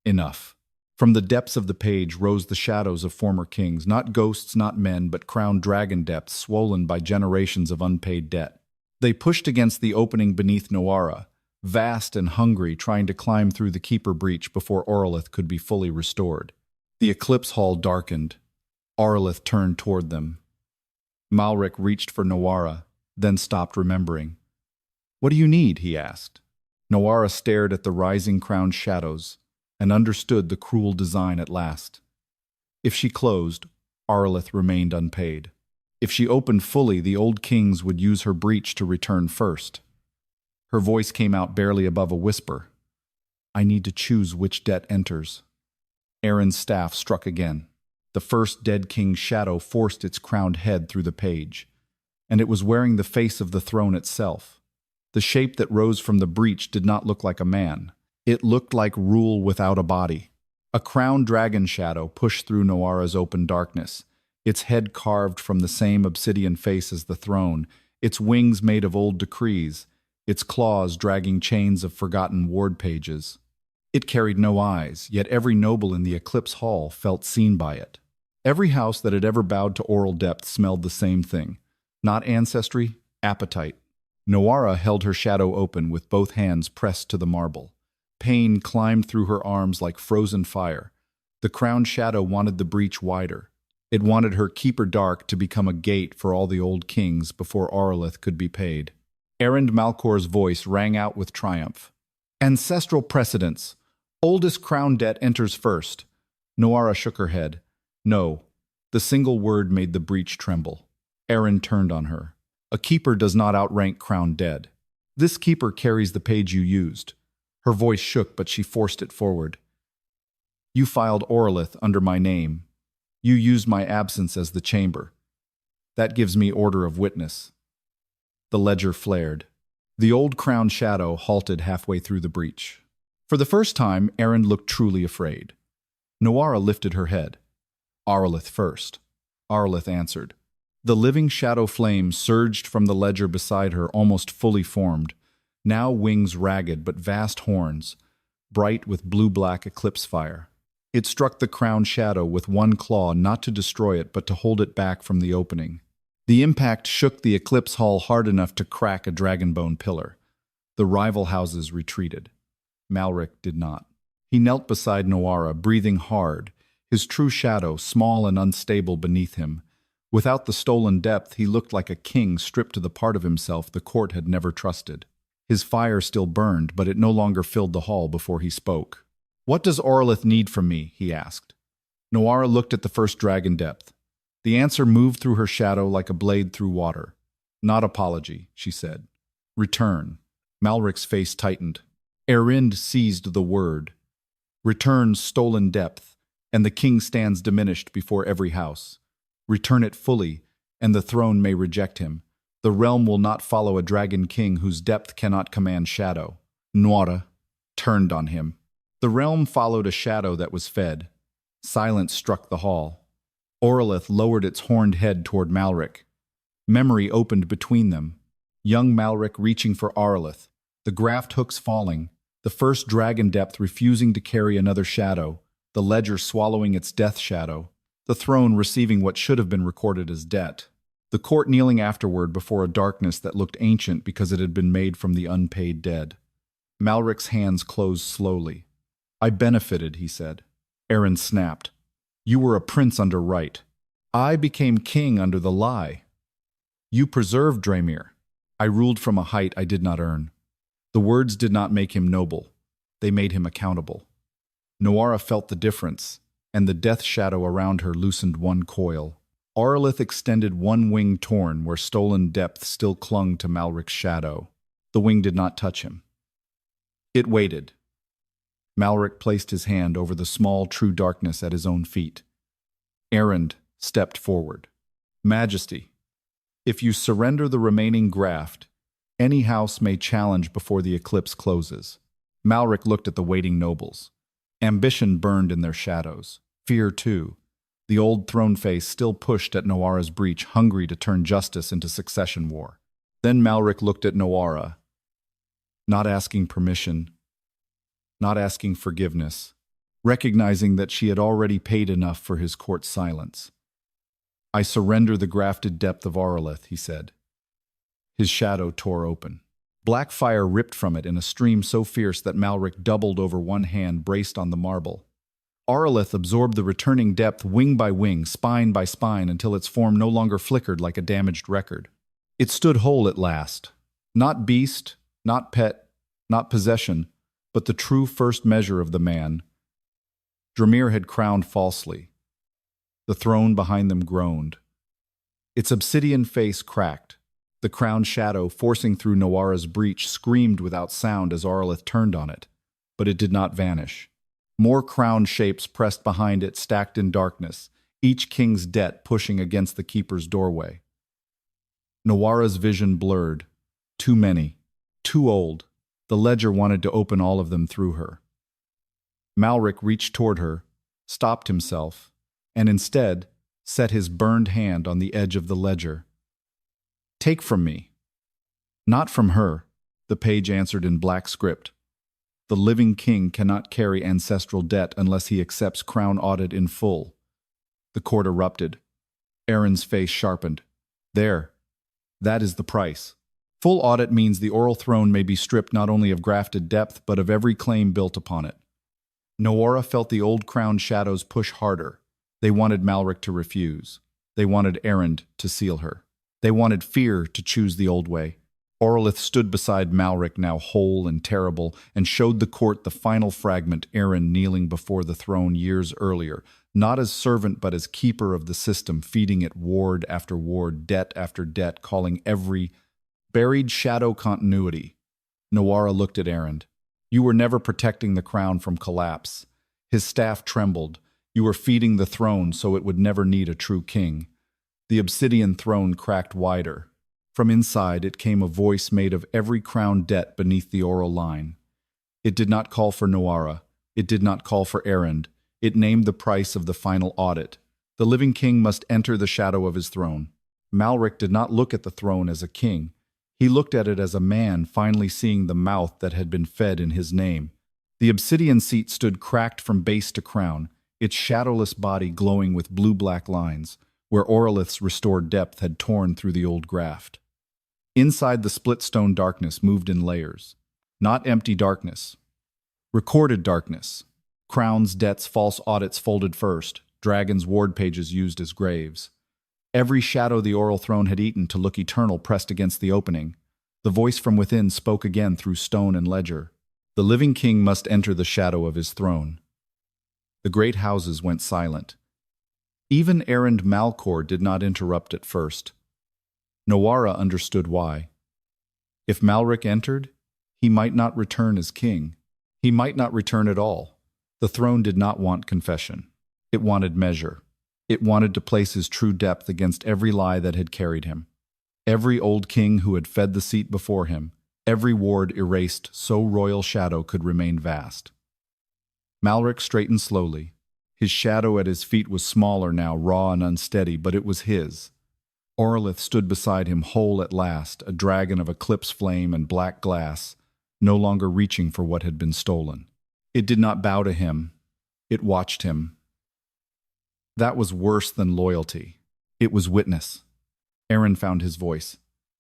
Enough. From the depths of the page rose the shadows of former kings, not ghosts, not men, but crowned dragon depths swollen by generations of unpaid debt. They pushed against the opening beneath Noara, vast and hungry, trying to climb through the Keeper breach before Aurelith could be fully restored. The Eclipse Hall darkened. Aurelith turned toward them. Malric reached for Noara, then stopped remembering. "What do you need?" he asked. Noara stared at the rising crowned shadows and understood the cruel design at last. If she closed, Aurelith remained unpaid. If she opened fully, the old kings would use her breach to return first. Her voice came out barely above a whisper. "I need to choose which debt enters." Aaron's staff struck again. The first dead king's shadow forced its crowned head through the page, and it was wearing the face of the throne itself. The shape that rose from the breach did not look like a man. It looked like rule without a body. A crowned dragon shadow pushed through Noara's open darkness, its head carved from the same obsidian face as the throne, its wings made of old decrees, its claws dragging chains of forgotten ward pages. It carried no eyes, yet every noble in the Eclipse Hall felt seen by it. Every house that had ever bowed to oral depth smelled the same thing. Not ancestry, appetite. Noara held her shadow open with both hands pressed to the marble. Pain climbed through her arms like frozen fire. The crowned shadow wanted the breach wider. It wanted her Keeper Dark to become a gate for all the old kings before Aurelith could be paid. Erend Malcor's voice rang out with triumph. "Ancestral precedence. Oldest crown debt enters first." Noara shook her head. "No." The single word made the breach tremble. Erend turned on her. "A keeper does not outrank crown dead. This keeper carries the page you used." Her voice shook, but she forced it forward. "You filed Aurelith under my name. You used my absence as the chamber. That gives me order of witness." The ledger flared. The old crowned shadow halted halfway through the breach. For the first time, Erend looked truly afraid. Noara lifted her head. "Aurelith first." Aurelith answered. The living shadow flame surged from the ledger beside her, almost fully formed. Now wings ragged but vast horns, bright with blue-black eclipse fire. It struck the crowned shadow with one claw, not to destroy it, but to hold it back from the opening. The impact shook the Eclipse Hall hard enough to crack a dragonbone pillar. The rival houses retreated. Malric did not. He knelt beside Noara, breathing hard, his true shadow small and unstable beneath him. Without the stolen depth, he looked like a king stripped to the part of himself the court had never trusted. His fire still burned, but it no longer filled the hall before he spoke. "What does Aurelith need from me?" he asked. Noara looked at the first dragon depth. The answer moved through her shadow like a blade through water. "Not apology," she said. "Return." Malric's face tightened. Erend seized the word. "Return stolen depth, and the king stands diminished before every house. Return it fully, and the throne may reject him. The realm will not follow a dragon king whose depth cannot command shadow." Noara turned on him. The realm followed a shadow that was fed. Silence struck the hall. Aurelith lowered its horned head toward Malric. Memory opened between them. Young Malric reaching for Aurelith, the graft hooks falling, the first dragon depth refusing to carry another shadow, the ledger swallowing its death shadow, the throne receiving what should have been recorded as debt. The court kneeling afterward before a darkness that looked ancient because it had been made from the unpaid dead. Malric's hands closed slowly. "I benefited," he said. Erend snapped. "You were a prince under right. I became king under the lie. You preserved Draemere. I ruled from a height I did not earn." The words did not make him noble. They made him accountable. Noara felt the difference, and the death shadow around her loosened one coil. Aurelith extended one wing torn where stolen depth still clung to Malric's shadow. The wing did not touch him. It waited. Malric placed his hand over the small true darkness at his own feet. Erend stepped forward. "Majesty, if you surrender the remaining graft, any house may challenge before the eclipse closes." Malric looked at the waiting nobles. Ambition burned in their shadows. Fear, too. The old throne face still pushed at Noara's breach, hungry to turn justice into succession war. Then Malric looked at Noara, not asking permission, not asking forgiveness. recognizing that she had already paid enough for his court silence. "I surrender the grafted depth of Aurelith," he said. His shadow tore open. Black fire ripped from it in a stream so fierce that Malric doubled over one hand braced on the marble. Aurelith absorbed the returning depth wing by wing, spine by spine, until its form no longer flickered like a damaged record. It stood whole at last. Not beast, not pet, not possession, but the true first measure of the man. Draemere had crowned falsely. The throne behind them groaned. Its obsidian face cracked. The crowned shadow, forcing through Noara's breach, screamed without sound as Aurelith turned on it. But it did not vanish. More crowned shapes pressed behind it, stacked in darkness, each king's debt pushing against the keeper's doorway. Noara's vision blurred. Too many. Too old. The ledger wanted to open all of them through her. Malric reached toward her, stopped himself, and instead set his burned hand on the edge of the ledger. "Take from me." "Not from her," the page answered in black script. "The living king cannot carry ancestral debt unless he accepts crown audit in full." The court erupted. Aaron's face sharpened. "There. That is the price. Full audit means the oral throne may be stripped not only of grafted depth, but of every claim built upon it." Noara felt the old crowned shadows push harder. They wanted Malric to refuse. They wanted Aaron to seal her. They wanted fear to choose the old way. Aurelith stood beside Malric, now whole and terrible, and showed the court the final fragment, Aaron kneeling before the throne years earlier, not as servant but as keeper of the system, feeding it ward after ward, debt after debt, calling every buried shadow continuity. Noara looked at Aaron. "You were never protecting the crown from collapse." His staff trembled. "You were feeding the throne so it would never need a true king." The obsidian throne cracked wider. From inside it came a voice made of every crown debt beneath the oral line. It did not call for Noara. It did not call for Aaron. It named the price of the final audit. The living king must enter the shadow of his throne. Malric did not look at the throne as a king. He looked at it as a man finally seeing the mouth that had been fed in his name. The obsidian seat stood cracked from base to crown, its shadowless body glowing with blue-black lines, where Aurelith's restored depth had torn through the old graft. Inside, the split stone darkness moved in layers. Not empty darkness. Recorded darkness. Crowns, debts, false audits folded first. Dragons' ward pages used as graves. Every shadow the oral throne had eaten to look eternal pressed against the opening. The voice from within spoke again through stone and ledger. The living king must enter the shadow of his throne. The great houses went silent. Even Aaron Malcor did not interrupt at first. Noara understood why. If Malric entered, he might not return as king. He might not return at all. The throne did not want confession. It wanted measure. It wanted to place his true depth against every lie that had carried him. Every old king who had fed the seat before him, every ward erased so royal shadow could remain vast. Malric straightened slowly. His shadow at his feet was smaller now, raw and unsteady, but it was his. Aurelith stood beside him whole at last, a dragon of eclipse flame and black glass, no longer reaching for what had been stolen. It did not bow to him. It watched him. That was worse than loyalty. It was witness. Aaron found his voice.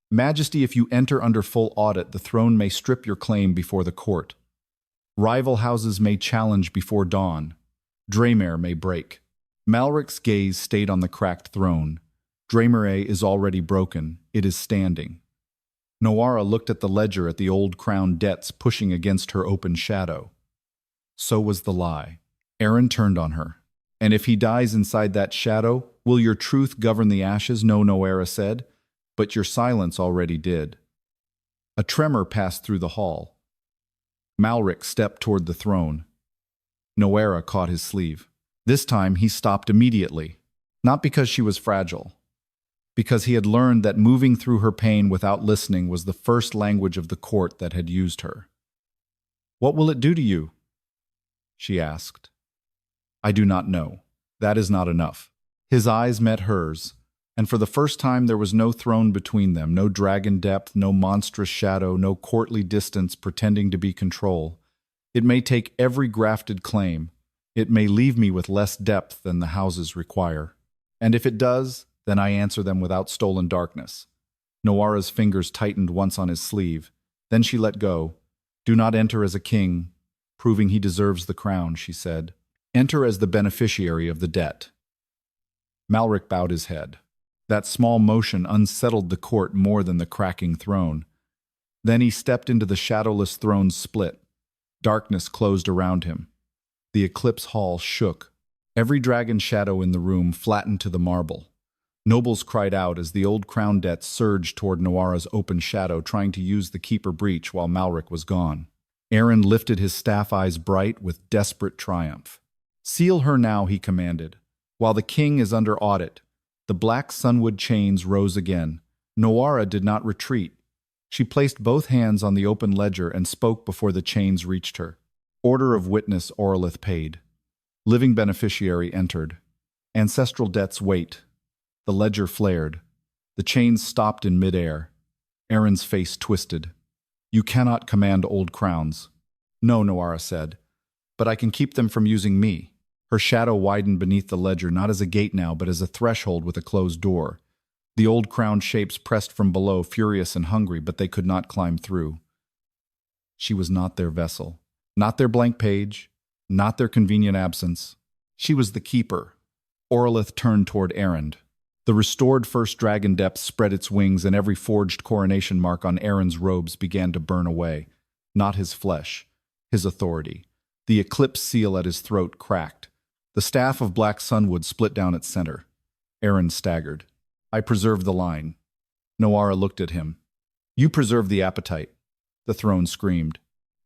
"Majesty, if you enter under full audit, the throne may strip your claim before the court. Rival houses may challenge before dawn. Draemere may break." Malric's gaze stayed on the cracked throne. Draemere is already broken. It is standing. Noara looked at the ledger, at the old crown debts pushing against her open shadow. So was the lie. Aaron turned on her. "And if he dies inside that shadow, will your truth govern the ashes?" "No," Noara said, "but your silence already did." A tremor passed through the hall. Malric stepped toward the throne. Noara caught his sleeve. This time he stopped immediately, not because she was fragile, because he had learned that moving through her pain without listening was the first language of the court that had used her. "What will it do to you?" she asked. "I do not know. That is not enough." His eyes met hers, and for the first time there was no throne between them, no dragon depth, no monstrous shadow, no courtly distance pretending to be control. "It may take every grafted claim. It may leave me with less depth than the houses require. And if it does, then I answer them without stolen darkness. Noara's fingers tightened once on his sleeve. Then she let go. Do not enter as a king, proving he deserves the crown, she said. Enter as the beneficiary of the debt. Malric bowed his head. That small motion unsettled the court more than the cracking throne. Then he stepped into the shadowless throne's split. Darkness closed around him. The Eclipse Hall shook. Every dragon shadow in the room flattened to the marble. Nobles cried out as the old crown debt surged toward Noara's open shadow, trying to use the Keeper breach while Malric was gone. Aaron lifted his staff, eyes bright with desperate triumph. Seal her now, he commanded. While the king is under audit. The black sunwood chains rose again. Noara did not retreat. She placed both hands on the open ledger and spoke before the chains reached her. Order of witness Aurel paid. Living beneficiary entered. Ancestral debts wait. The ledger flared. The chains stopped in midair. Aaron's face twisted. You cannot command old crowns. No, Noara said. But I can keep them from using me. Her shadow widened beneath the ledger, not as a gate now, but as a threshold with a closed door. The old crown shapes pressed from below, furious and hungry, but they could not climb through. She was not their vessel. Not their blank page. Not their convenient absence. She was the keeper. Aurel turned toward Aaron. The restored first dragon depth spread its wings, and every forged coronation mark on Aaron's robes began to burn away. Not his flesh, his authority. The eclipse seal at his throat cracked. The staff of black sunwood split down its center. Aaron staggered. I preserved the line. Noara looked at him. You preserved the appetite. The throne screamed.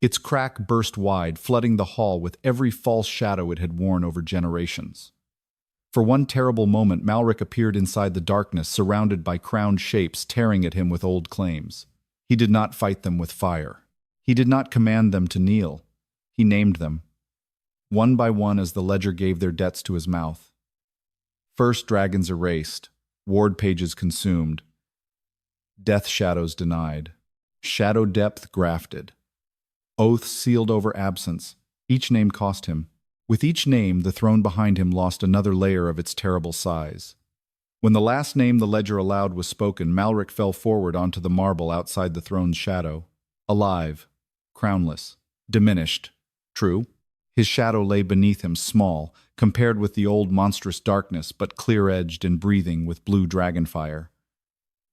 Its crack burst wide, flooding the hall with every false shadow it had worn over generations. For one terrible moment, Malric appeared inside the darkness, surrounded by crowned shapes tearing at him with old claims. He did not fight them with fire. He did not command them to kneel. He named them. One by one as the ledger gave their debts to his mouth. First dragons erased, ward pages consumed, death shadows denied, shadow depth grafted, oaths sealed over absence. Each name cost him. With each name, the throne behind him lost another layer of its terrible size. When the last name the ledger allowed was spoken, Malric fell forward onto the marble outside the throne's shadow. Alive, crownless, diminished. True. His shadow lay beneath him, small, compared with the old monstrous darkness, but clear-edged and breathing with blue dragon fire.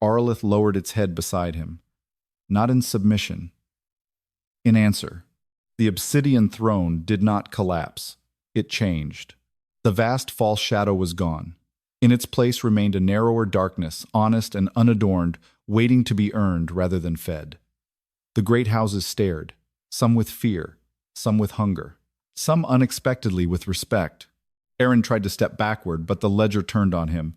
Aurel lowered its head beside him. Not in submission. In answer. The obsidian throne did not collapse. It changed. The vast false shadow was gone. In its place remained a narrower darkness, honest and unadorned, waiting to be earned rather than fed. The great houses stared, some with fear, some with hunger. Some unexpectedly with respect. Aaron tried to step backward, but the ledger turned on him.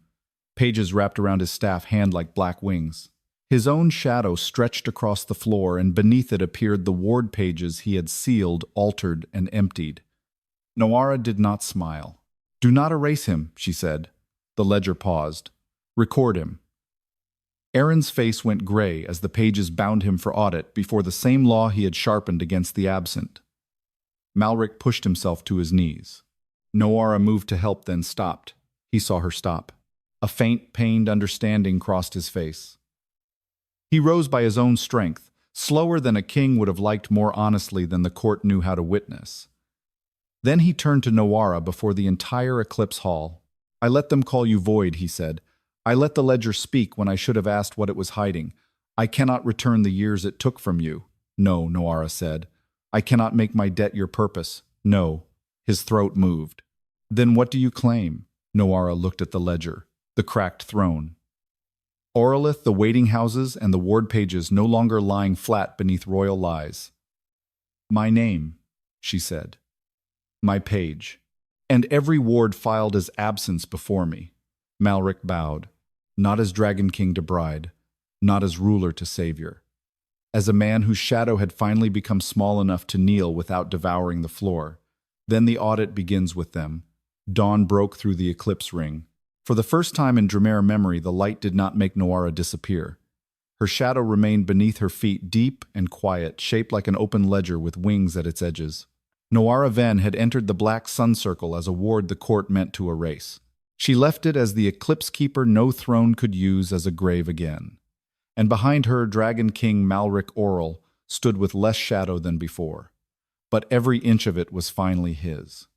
Pages wrapped around his staff hand like black wings. His own shadow stretched across the floor, and beneath it appeared the ward pages he had sealed, altered, and emptied. Noara did not smile. Do not erase him, she said. The ledger paused. Record him. Aaron's face went gray as the pages bound him for audit before the same law he had sharpened against the absent. Malric pushed himself to his knees. Noara moved to help, then stopped. He saw her stop. A faint, pained understanding crossed his face. He rose by his own strength, slower than a king would have liked, more honestly than the court knew how to witness. Then he turned to Noara before the entire Eclipse Hall. I let them call you void, he said. I let the ledger speak when I should have asked what it was hiding. I cannot return the years it took from you. No, Noara said. I cannot make my debt your purpose. No. His throat moved. Then what do you claim? Noara looked at the ledger, the cracked throne. Aurel, the waiting houses, and the ward pages no longer lying flat beneath royal lies. My name, she said. My page. And every ward filed as absence before me. Malric bowed, not as Dragon King to bride, not as ruler to savior. As a man whose shadow had finally become small enough to kneel without devouring the floor. Then the audit begins with them. Dawn broke through the eclipse ring. For the first time in Draemere memory, the light did not make Noara disappear. Her shadow remained beneath her feet, deep and quiet, shaped like an open ledger with wings at its edges. Noara Venn had entered the Black Sun Circle as a ward the court meant to erase. She left it as the Eclipse Keeper no throne could use as a grave again. And behind her, Dragon King Malric Aurel stood with less shadow than before. But every inch of it was finally his.